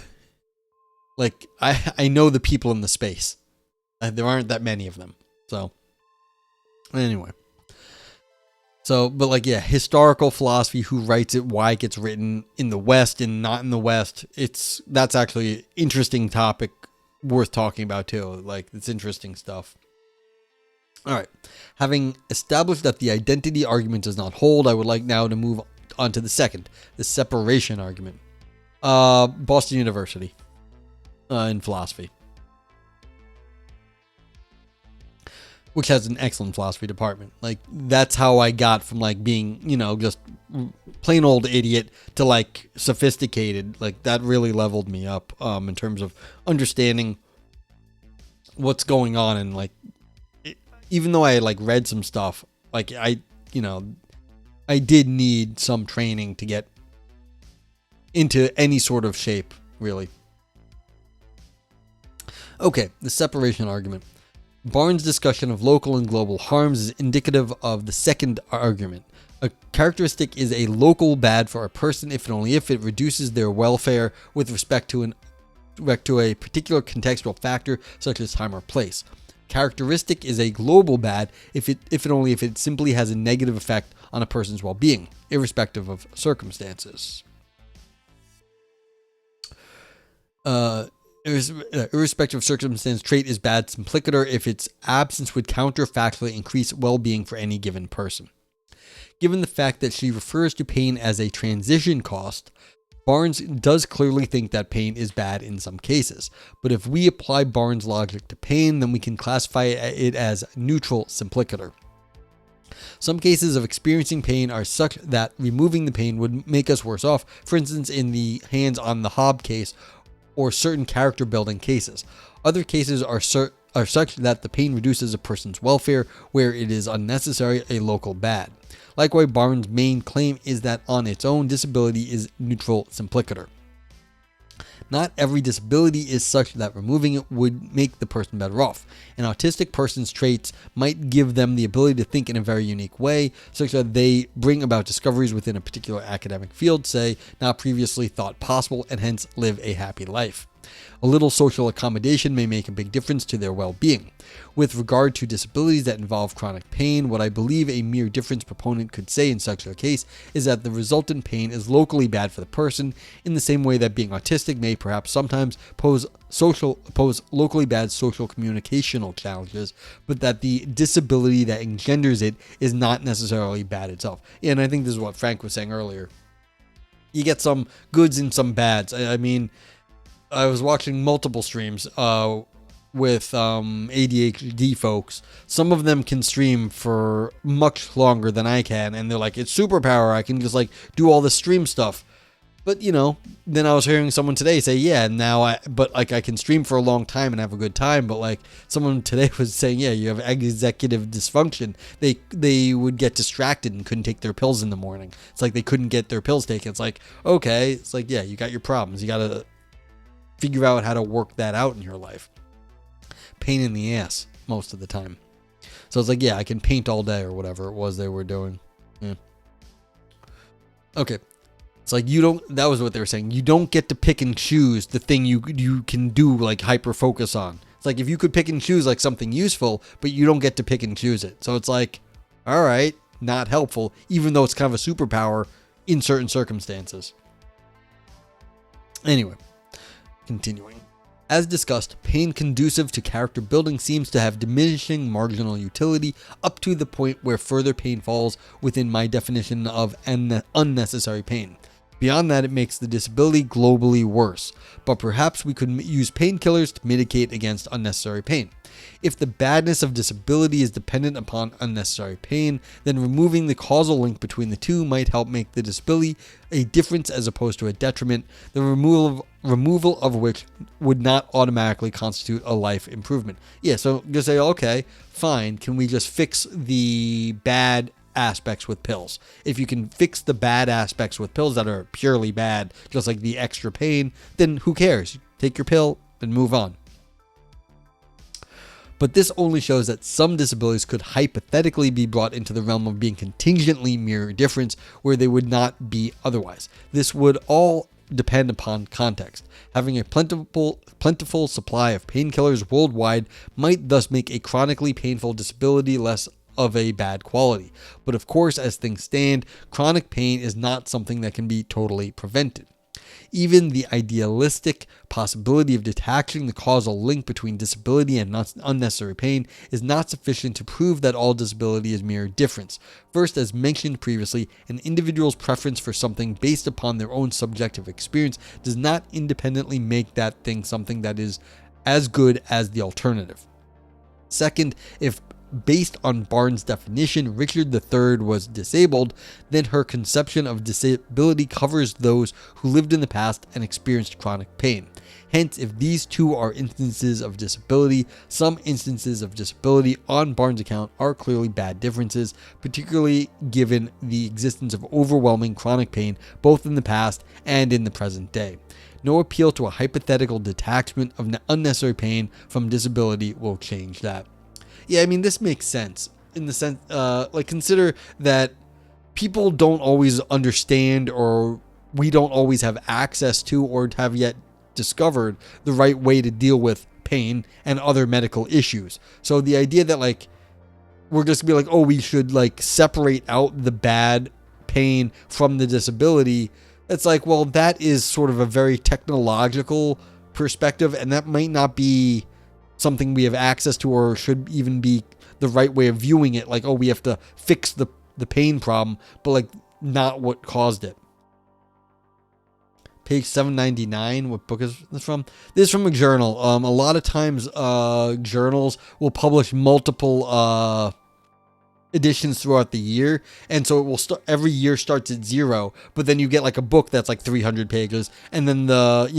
like, I know the people in the space. There aren't that many of them. So, anyway. So, but like, yeah, historical philosophy, who writes it, why it gets written in the West and not in the West. That's actually an interesting topic worth talking about too. Like, it's interesting stuff. All right. Having established that the identity argument does not hold, I would like now to move on to the second, the separation argument. Boston University, in philosophy, which has an excellent philosophy department. Like, that's how I got from like being, just plain old idiot to like sophisticated. Like, that really leveled me up, in terms of understanding what's going on. And like, even though I like read some stuff, like I did need some training to get into any sort of shape, really. Okay, the separation argument. Barnes' discussion of local and global harms is indicative of the second argument. A characteristic is a local bad for a person if and only if it reduces their welfare with respect to a particular contextual factor such as time or place. Characteristic is a global bad if and only if it simply has a negative effect on a person's well-being, irrespective of circumstances. Irrespective of circumstance, trait is bad simplicator if its absence would counterfactually increase well-being for any given person. Given the fact that she refers to pain as a transition cost, Barnes does clearly think that pain is bad in some cases. But if we apply Barnes' logic to pain, then we can classify it as neutral simplicator. Some cases of experiencing pain are such that removing the pain would make us worse off, for instance in the hands on the hob case, or certain character building cases. Other cases are such that the pain reduces a person's welfare, where it is unnecessary, a local bad. Likewise, Barnes' main claim is that on its own, disability is neutral simplicator. Not every disability is such that removing it would make the person better off. An autistic person's traits might give them the ability to think in a very unique way, such that they bring about discoveries within a particular academic field, say, not previously thought possible, and hence live a happy life. A little social accommodation may make a big difference to their well-being. With regard to disabilities that involve chronic pain, what I believe a mere difference proponent could say in such a case is that the resultant pain is locally bad for the person, in the same way that being autistic may perhaps sometimes pose locally bad social communicational challenges, but that the disability that engenders it is not necessarily bad itself. And I think this is what Frank was saying earlier. You get some goods and some bads. I mean, I was watching multiple streams with ADHD folks. Some of them can stream for much longer than I can, and they're like, it's superpower, I can just like do all the stream stuff. But, then I was hearing someone today say, yeah, but like I can stream for a long time and have a good time. But like someone today was saying, yeah, you have executive dysfunction. They would get distracted and couldn't take their pills in the morning. It's like they couldn't get their pills taken. It's like, okay, it's like, yeah, you got your problems. You got to figure out how to work that out in your life. Pain in the ass most of the time. So it's like, yeah, I can paint all day or whatever it was they were doing. Yeah. Okay. It's like that was what they were saying. You don't get to pick and choose the thing you can do like hyper focus on. It's like if you could pick and choose like something useful, but you don't get to pick and choose it. So it's like, all right, not helpful, even though it's kind of a superpower in certain circumstances. Anyway, continuing. As discussed, pain conducive to character building seems to have diminishing marginal utility up to the point where further pain falls within my definition of unnecessary pain. Beyond that, it makes the disability globally worse, but perhaps we could use painkillers to mitigate against unnecessary pain. If the badness of disability is dependent upon unnecessary pain, then removing the causal link between the two might help make the disability a difference as opposed to a detriment, the removal of which would not automatically constitute a life improvement. Yeah, so just say, okay, fine, can we just fix the bad aspects with pills? If you can fix the bad aspects with pills that are purely bad, just like the extra pain, then who cares? Take your pill and move on. But this only shows that some disabilities could hypothetically be brought into the realm of being contingently mere difference where they would not be otherwise. This would all depend upon context. Having a plentiful supply of painkillers worldwide might thus make a chronically painful disability less of a bad quality. But of course, as things stand, chronic pain is not something that can be totally prevented. Even the idealistic possibility of detaching the causal link between disability and unnecessary pain is not sufficient to prove that all disability is mere difference. First, as mentioned previously, an individual's preference for something based upon their own subjective experience does not independently make that thing something that is as good as the alternative. Second, if based on Barnes' definition, Richard III was disabled, then her conception of disability covers those who lived in the past and experienced chronic pain. Hence, if these two are instances of disability, some instances of disability on Barnes' account are clearly bad differences, particularly given the existence of overwhelming chronic pain both in the past and in the present day. No appeal to a hypothetical detachment of unnecessary pain from disability will change that. Yeah, I mean, this makes sense in the sense, consider that people don't always understand, or we don't always have access to, or have yet discovered the right way to deal with pain and other medical issues. So the idea that we're just gonna be like, oh, we should separate out the bad pain from the disability. It's like, well, that is sort of a very technological perspective, and that might not be something we have access to, or should even be the right way of viewing it. Like, oh, we have to fix the pain problem, but not what caused it. Page 799, what book is this from? This is from a journal. A lot of times journals will publish multiple editions throughout the year, and so it will every year starts at 0, but then you get a book that's 300 pages, and then the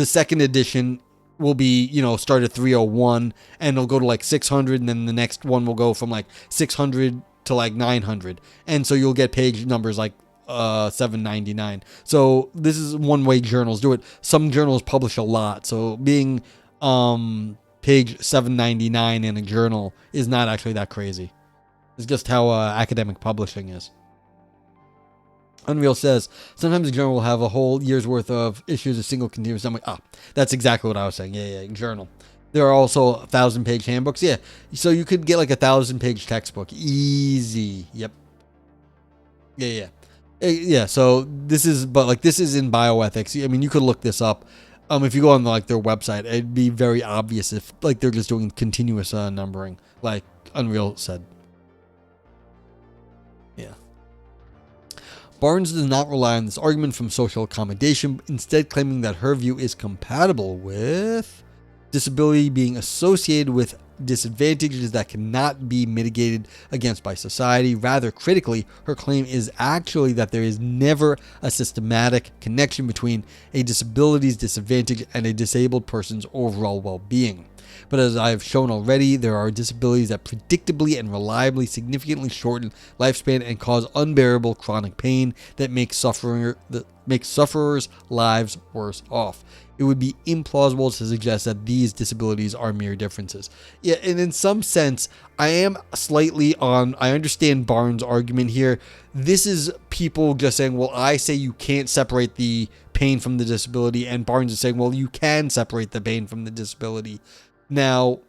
second edition will be, start at 301, and it'll go to 600, and then the next one will go from 600 to 900, and so you'll get page numbers 799. So this is one way journals do it. Some journals publish a lot, so being page 799 in a journal is not actually that crazy. It's just how academic publishing is. Unreal says, sometimes a journal will have a whole year's worth of issues of single continuous. I'm like, that's exactly what I was saying. Yeah, journal. There are also 1,000-page handbooks. Yeah, so you could get 1,000-page textbook. Easy. Yep. Yeah, so this is in bioethics. I mean, you could look this up. If you go on their website, it'd be very obvious if they're just doing continuous numbering, like Unreal said. Yeah. Barnes does not rely on this argument from social accommodation, instead claiming that her view is compatible with disability being associated with disadvantages that cannot be mitigated against by society. Rather, critically, her claim is actually that there is never a systematic connection between a disability's disadvantage and a disabled person's overall well-being. But as I have shown already, there are disabilities that predictably and reliably significantly shorten lifespan and cause unbearable chronic pain that make sufferers' lives worse off. It would be implausible to suggest that these disabilities are mere differences. Yeah, and in some sense, I understand Barnes' argument here. This is people just saying, well, I say you can't separate the pain from the disability, and Barnes is saying, well, you can separate the pain from the disability. Now,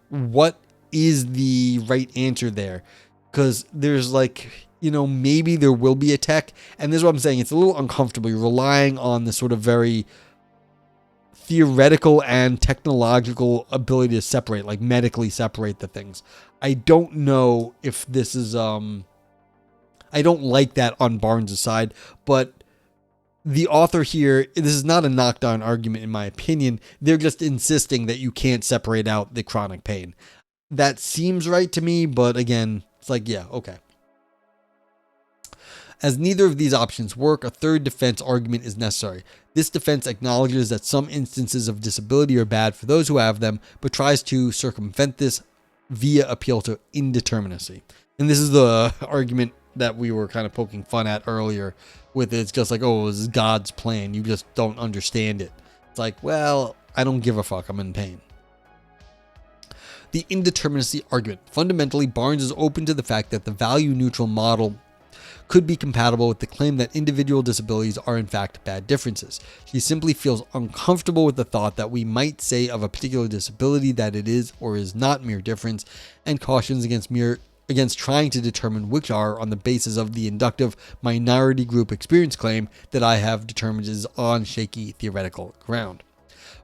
what is the right answer there? Because there's maybe there will be a tech, and this is what I'm saying, it's a little uncomfortable. You're relying on this sort of very theoretical and technological ability to separate, like medically separate the things. I don't know if this is, I don't like that on Barnes' side, but the author here, this is not a knockdown argument in my opinion. They're just insisting that you can't separate out the chronic pain. That seems right to me, but again, it's like, yeah, okay. As neither of these options work, a third defense argument is necessary. This defense acknowledges that some instances of disability are bad for those who have them, but tries to circumvent this via appeal to indeterminacy. And this is the argument that we were kind of poking fun at earlier with it's just like, oh, this is God's plan. You just don't understand it. It's like, well, I don't give a fuck. I'm in pain. The indeterminacy argument. Fundamentally, Barnes is open to the fact that the value-neutral model could be compatible with the claim that individual disabilities are in fact bad differences. She simply feels uncomfortable with the thought that we might say of a particular disability that it is or is not mere difference, and cautions against trying to determine which are on the basis of the inductive minority group experience claim that I have determined is on shaky theoretical ground.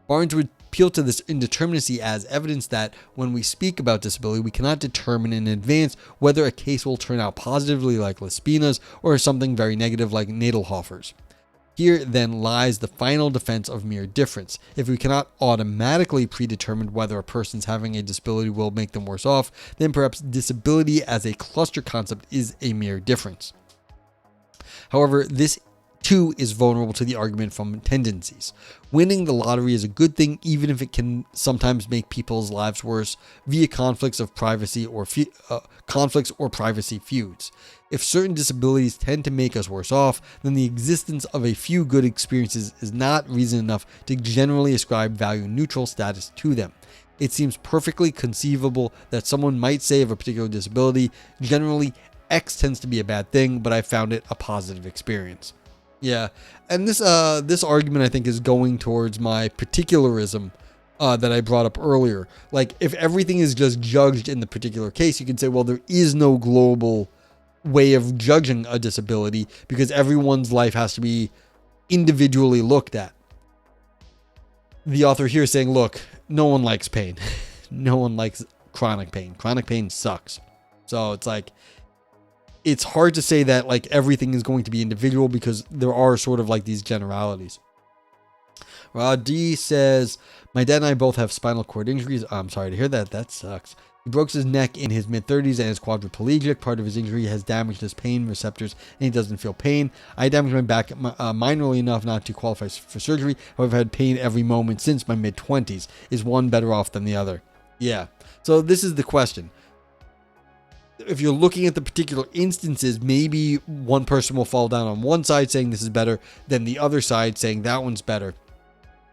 Barnes would appeal to this indeterminacy as evidence that when we speak about disability, we cannot determine in advance whether a case will turn out positively like Lespina's or something very negative like Nadelhofer's. Here then lies the final defense of mere difference. If we cannot automatically predetermine whether a person's having a disability will make them worse off, then perhaps disability as a cluster concept is a mere difference. However, this too is vulnerable to the argument from tendencies. Winning the lottery is a good thing even if it can sometimes make people's lives worse via conflicts or privacy feuds. If certain disabilities tend to make us worse off, then the existence of a few good experiences is not reason enough to generally ascribe value-neutral status to them. It seems perfectly conceivable that someone might say of a particular disability, generally X tends to be a bad thing, but I found it a positive experience. Yeah, and this argument I think is going towards my particularism that I brought up earlier. Like, if everything is just judged in the particular case, you can say, well, there is no global way of judging a disability because everyone's life has to be individually looked at. The author here is saying, look, no one likes pain. No one likes chronic pain. Chronic pain sucks. So it's like, it's hard to say that like everything is going to be individual because there are sort of like these generalities. Rod D says, my dad and I both have spinal cord injuries. I'm sorry to hear that. That sucks. He broke his neck in his mid-30s and is quadriplegic. Part of his injury has damaged his pain receptors and he doesn't feel pain. I damaged my back minorly enough not to qualify for surgery. However, I've had pain every moment since my mid-20s. Is one better off than the other? Yeah. So this is the question. If you're looking at the particular instances, maybe one person will fall down on one side saying this is better than the other side saying that one's better.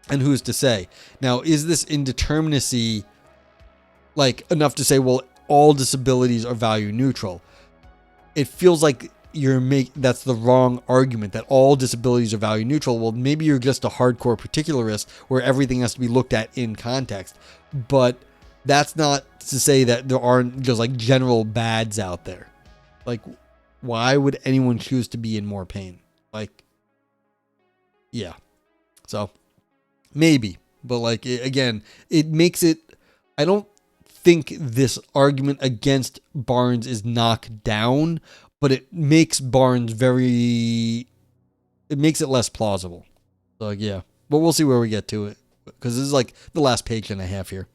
And who's to say? Now, is this indeterminacy like enough to say, well, all disabilities are value neutral? It feels like that's the wrong argument, that all disabilities are value neutral. Well, maybe you're just a hardcore particularist where everything has to be looked at in context. But that's not to say that there aren't just like general bads out there. Like, why would anyone choose to be in more pain? Like, yeah. So maybe, but like, again, it makes it, I don't think this argument against Barnes is knocked down, but it makes Barnes it makes it less plausible. So yeah, but we'll see where we get to it because this is like the last page and a half here.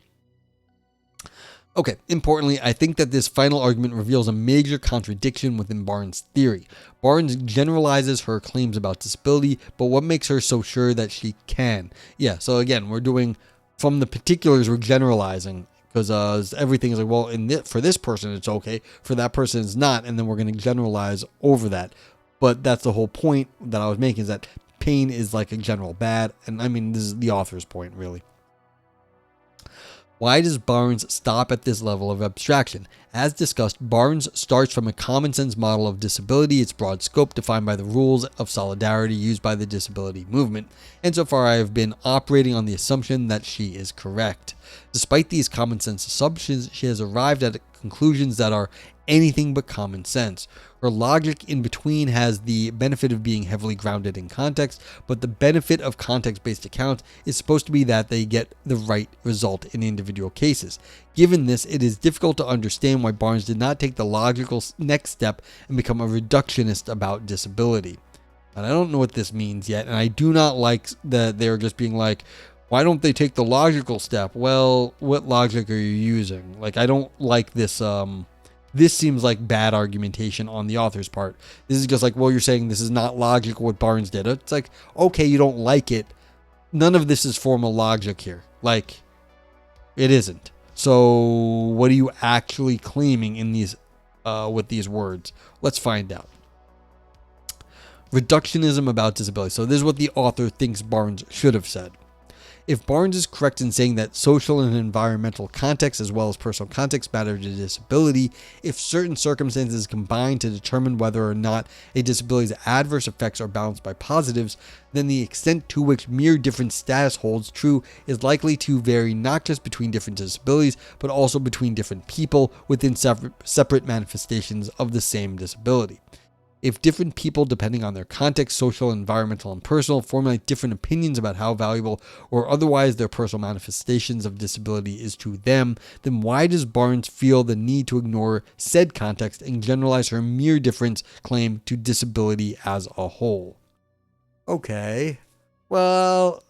Okay, importantly, I think that this final argument reveals a major contradiction within Barnes' theory. Barnes generalizes her claims about disability, but what makes her so sure that she can? Yeah, so again, we're doing, from the particulars, we're generalizing, because everything is like, well, for this person it's okay, for that person it's not, and then we're going to generalize over that. But that's the whole point that I was making, is that pain is like a general bad, and I mean, this is the author's point, really. Why does Barnes stop at this level of abstraction? As discussed, Barnes starts from a common sense model of disability, its broad scope defined by the rules of solidarity used by the disability movement, and so far I have been operating on the assumption that she is correct. Despite these common sense assumptions, she has arrived at conclusions that are anything but common sense. Her logic in between has the benefit of being heavily grounded in context, but the benefit of context-based accounts is supposed to be that they get the right result in individual cases. Given this, it is difficult to understand why Barnes did not take the logical next step and become a reductionist about disability. And I don't know what this means yet, and I do not like that they're just being like, why don't they take the logical step? Well, what logic are you using? Like, I don't like this. This seems like bad argumentation on the author's part. This is just like, well, you're saying this is not logical what Barnes did. It's like, okay, you don't like it. None of this is formal logic here. Like, it isn't. So what are you actually claiming in these, with these words? Let's find out. Reductionism about disability. So this is what the author thinks Barnes should have said. If Barnes is correct in saying that social and environmental context as well as personal context matter to disability, if certain circumstances combine to determine whether or not a disability's adverse effects are balanced by positives, then the extent to which mere different status holds true is likely to vary not just between different disabilities, but also between different people within separate manifestations of the same disability. If different people, depending on their context, social, environmental, and personal, formulate different opinions about how valuable or otherwise their personal manifestations of disability is to them, then why does Barnes feel the need to ignore said context and generalize her mere difference claim to disability as a whole? Okay, well,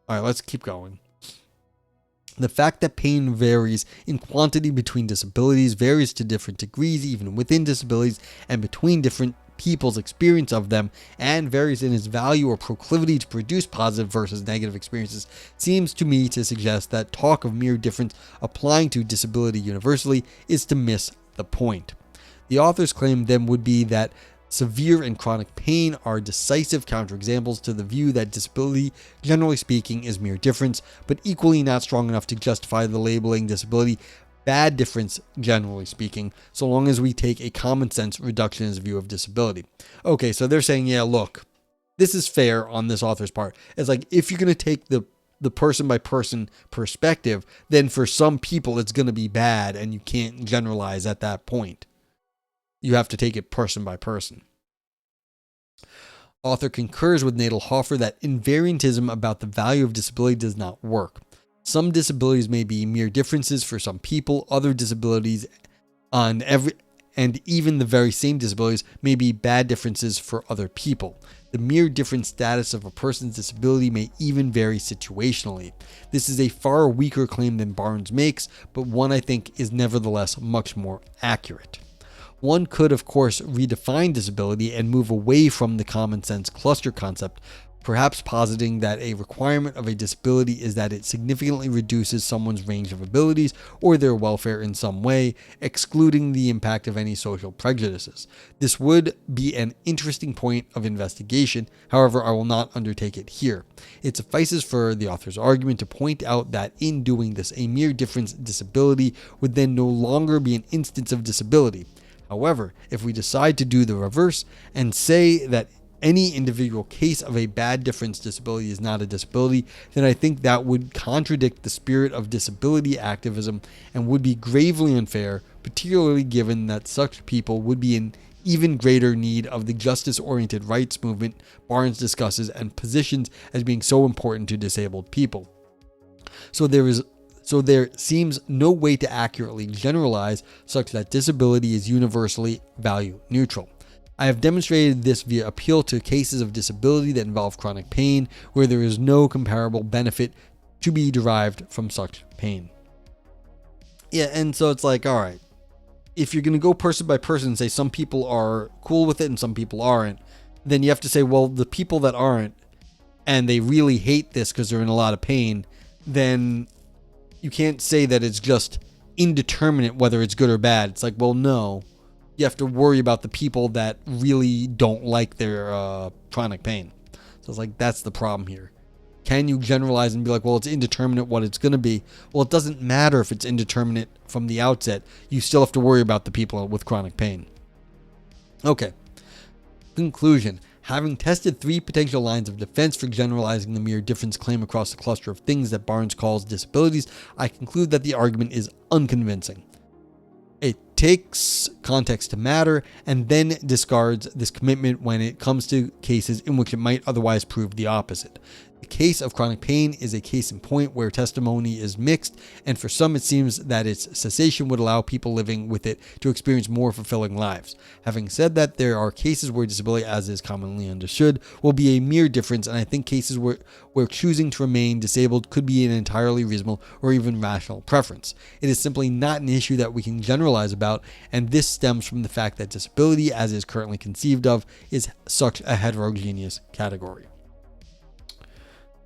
all right, let's keep going. The fact that pain varies in quantity between disabilities varies to different degrees even within disabilities and between different people's experience of them, and varies in its value or proclivity to produce positive versus negative experiences seems to me to suggest that talk of mere difference applying to disability universally is to miss the point. The author's claim then would be that severe and chronic pain are decisive counterexamples to the view that disability, generally speaking, is mere difference, but equally not strong enough to justify the labeling disability bad difference, generally speaking, so long as we take a common sense reductionist view of disability. Okay, so they're saying, yeah, look, this is fair on this author's part. It's like, if you're going to take the person by person perspective, then for some people it's going to be bad and you can't generalize at that point. You have to take it person by person. Author concurs with Nadelhofer that invariantism about the value of disability does not work. Some disabilities may be mere differences for some people, other disabilities and even the very same disabilities may be bad differences for other people. The mere different status of a person's disability may even vary situationally. This is a far weaker claim than Barnes makes, but one I think is nevertheless much more accurate. One could, of course, redefine disability and move away from the common sense cluster concept, perhaps positing that a requirement of a disability is that it significantly reduces someone's range of abilities or their welfare in some way, excluding the impact of any social prejudices. This would be an interesting point of investigation, however, I will not undertake it here. It suffices for the author's argument to point out that in doing this, a mere difference disability would then no longer be an instance of disability. However, if we decide to do the reverse and say that any individual case of a bad difference disability is not a disability, then I think that would contradict the spirit of disability activism and would be gravely unfair, particularly given that such people would be in even greater need of the justice-oriented rights movement Barnes discusses and positions as being so important to disabled people. So there seems no way to accurately generalize such that disability is universally value neutral. I have demonstrated this via appeal to cases of disability that involve chronic pain, where there is no comparable benefit to be derived from such pain. Yeah, and so it's like, all right, if you're going to go person by person and say some people are cool with it and some people aren't, then you have to say, well, the people that aren't, and they really hate this because they're in a lot of pain, then you can't say that it's just indeterminate whether it's good or bad. It's like, well, no. You have to worry about the people that really don't like their chronic pain. So it's like, that's the problem here. Can you generalize and be like, well, it's indeterminate what it's going to be? Well, it doesn't matter if it's indeterminate from the outset. You still have to worry about the people with chronic pain. Okay. Conclusion. Having tested 3 potential lines of defense for generalizing the mere difference claim across the cluster of things that Barnes calls disabilities, I conclude that the argument is unconvincing. It takes context to matter and then discards this commitment when it comes to cases in which it might otherwise prove the opposite. The case of chronic pain is a case in point where testimony is mixed, and for some it seems that its cessation would allow people living with it to experience more fulfilling lives. Having said that, there are cases where disability, as is commonly understood, will be a mere difference, and I think cases where choosing to remain disabled could be an entirely reasonable or even rational preference. It is simply not an issue that we can generalize about, and this stems from the fact that disability, as is currently conceived of, is such a heterogeneous category.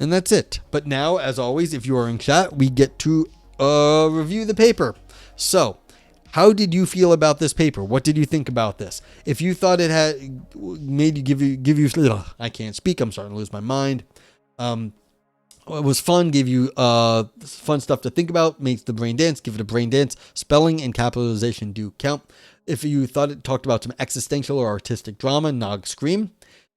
And that's it. But now, as always, if you are in chat, we get to review the paper. So, how did you feel about this paper? What did you think about this? If you thought it had made you give you I can't speak. I'm starting to lose my mind. It was fun. Gave you fun stuff to think about. Makes the brain dance. Give it a brain dance. Spelling and capitalization do count. If you thought it talked about some existential or artistic drama, Nog Scream.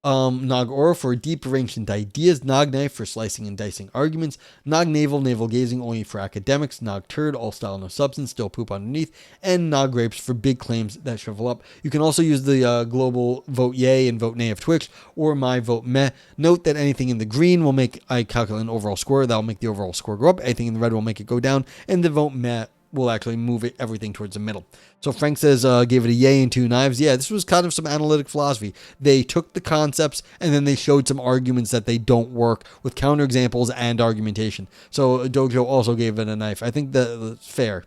Nog Oro for deep ancient ideas, Nog Knife for slicing and dicing arguments, Nog Navel, navel gazing only for academics, Nog Turd, all style no substance, still poop underneath, and Nog Grapes for big claims that shrivel up. You can also use the global vote yay and vote nay of Twitch, or my vote meh. Note that anything in the green will make I calculate an overall score. That'll make the overall score go up. Anything in the red will make it go down, and the vote meh will actually move everything towards the middle. So Frank says, gave it a yay and 2 knives. Yeah, this was kind of some analytic philosophy. They took the concepts and then they showed some arguments that they don't work with counterexamples and argumentation. So Dojo also gave it a knife. I think that's fair.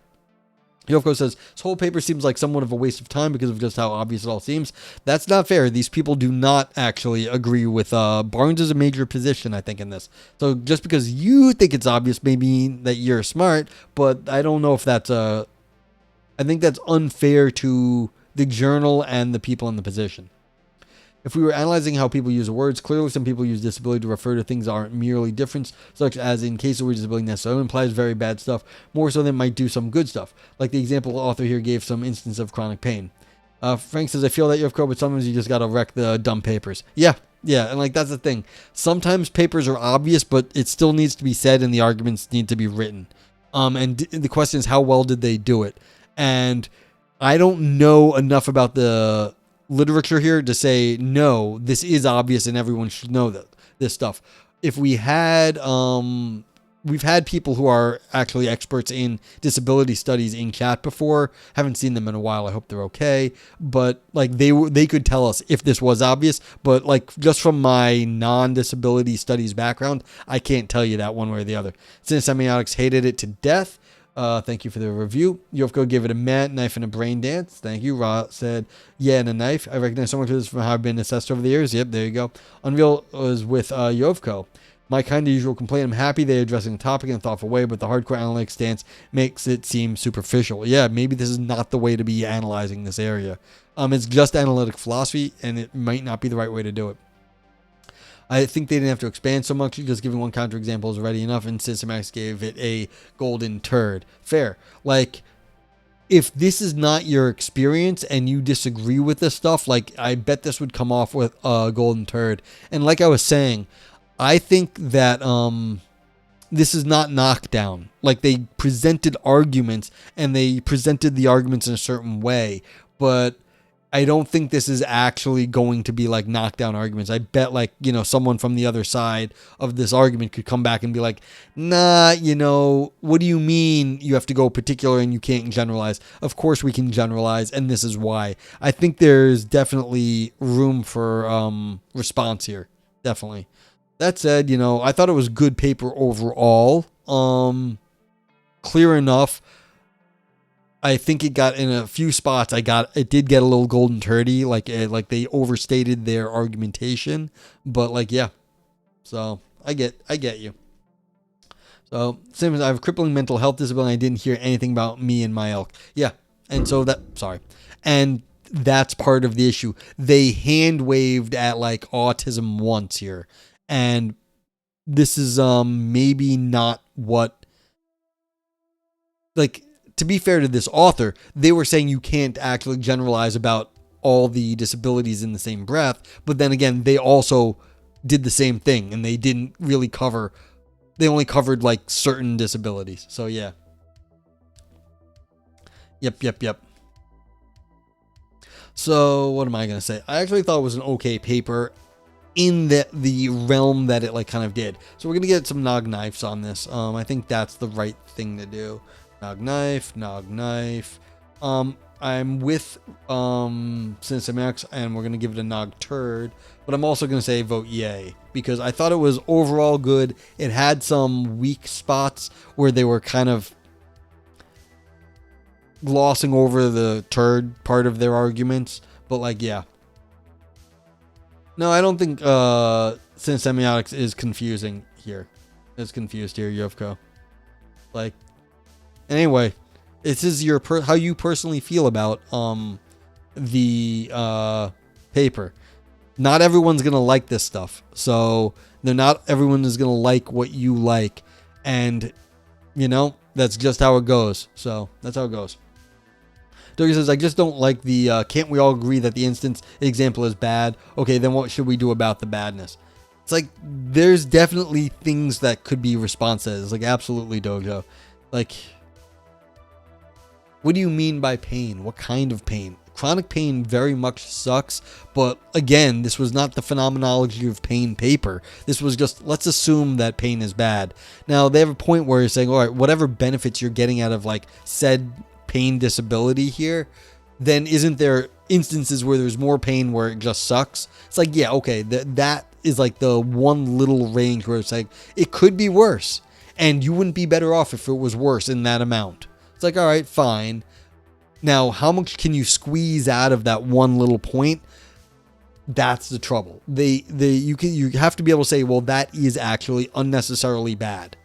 Yovko says, this whole paper seems like somewhat of a waste of time because of just how obvious it all seems. That's not fair. These people do not actually agree with Barnes is a major position, I think, in this. So just because you think it's obvious may mean that you're smart, but I don't know if that's I think that's unfair to the journal and the people in the position. If we were analyzing how people use words, clearly some people use disability to refer to things that aren't merely difference, such as in cases where disability necessarily implies very bad stuff, more so than it might do some good stuff. Like the example the author here gave some instance of chronic pain. Frank says, I feel that you have code, but sometimes you just gotta wreck the dumb papers. Yeah, and like that's the thing. Sometimes papers are obvious, but it still needs to be said and the arguments need to be written. And the question is, how well did they do it? And I don't know enough about the literature here to say, no, this is obvious and everyone should know that this stuff. If we had, we've had people who are actually experts in disability studies in chat before. Haven't seen them in a while. I hope they're okay. But like they could tell us if this was obvious. But like just from my non-disability studies background, I can't tell you that one way or the other. Since semiotics hated it to death. Thank you for the review. Yovko gave it a mat, knife, and a brain dance. Thank you. Ra said, yeah, and a knife. I recognize so much of this from how I've been assessed over the years. Yep, there you go. Unreal was with Yovko. My kind of usual complaint, I'm happy they're addressing the topic in a thoughtful way, but the hardcore analytic stance makes it seem superficial. Yeah, maybe this is not the way to be analyzing this area. It's just analytic philosophy, and it might not be the right way to do it. I think they didn't have to expand so much. Just giving one counterexample is already enough, and Systemax gave it a golden turd. Fair. Like, if this is not your experience and you disagree with this stuff, like, I bet this would come off with a golden turd. And like I was saying, I think that this is not knockdown. Like, they presented arguments, and they presented the arguments in a certain way, but I don't think this is actually going to be like knockdown arguments. I bet like, someone from the other side of this argument could come back and be like, nah, what do you mean you have to go particular and you can't generalize? Of course we can generalize, and this is why. I think there's definitely room for response here. Definitely. That said, I thought it was good paper overall. Clear enough. I think it got in a few spots. It did get a little golden turdy, like they overstated their argumentation, but like, yeah. So I get you. So same as I have crippling mental health disability. I didn't hear anything about me and my ilk. Yeah. And so and that's part of the issue. They hand waved at like autism once here, and this is maybe not what, like, to be fair to this author, they were saying you can't actually generalize about all the disabilities in the same breath, but then again, they also did the same thing, and they didn't really they only covered like certain disabilities. So yeah. Yep. So what am I going to say? I actually thought it was an okay paper in the realm that it like kind of did. So we're going to get some Nog Knives on this. I think that's the right thing to do. Nog Knife. I'm with Cinemax, and we're going to give it a Nog Turd, but I'm also going to say vote yay, because I thought it was overall good. It had some weak spots where they were kind of glossing over the turd part of their arguments, but like, yeah. No, I don't think Semiotics is confusing here. It's confused here, Yovko. Like, anyway, this is how you personally feel about the paper. Not everyone's gonna like this stuff, so not everyone is gonna like what you like, and that's just how it goes. So that's how it goes. Dougie says, I just don't like the, can't we all agree that the instance example is bad? Okay, then what should we do about the badness? It's like, there's definitely things that could be responses. Like, absolutely, Dojo. Like, what do you mean by pain? What kind of pain? Chronic pain very much sucks, but again, this was not the phenomenology of pain paper. This was just, let's assume that pain is bad. Now, they have a point where you're saying, all right, whatever benefits you're getting out of, like, said pain disability here, then isn't there instances where there's more pain where it just sucks? It's like, yeah, okay, that is like the one little range where it's like, it could be worse, and you wouldn't be better off if it was worse in that amount. It's like, all right, fine. Now, how much can you squeeze out of that one little point? That's the trouble. You have to be able to say, well, that is actually unnecessarily bad.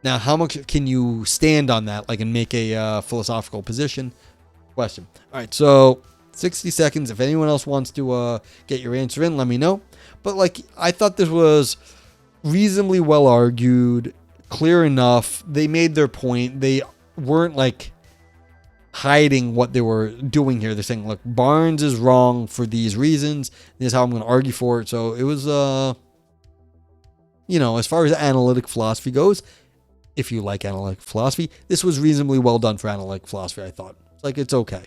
Now, how much can you stand on that, like, and make a philosophical position? Question. All right, so 60 seconds. If anyone else wants to get your answer in, let me know. But, like, I thought this was reasonably well argued, clear enough. They made their point. They weren't, like, hiding what they were doing here. They're saying, look, Barnes is wrong for these reasons. This is how I'm going to argue for it. So it was, as far as analytic philosophy goes, if you like analytic philosophy, this was reasonably well done for analytic philosophy, I thought. Like, it's okay.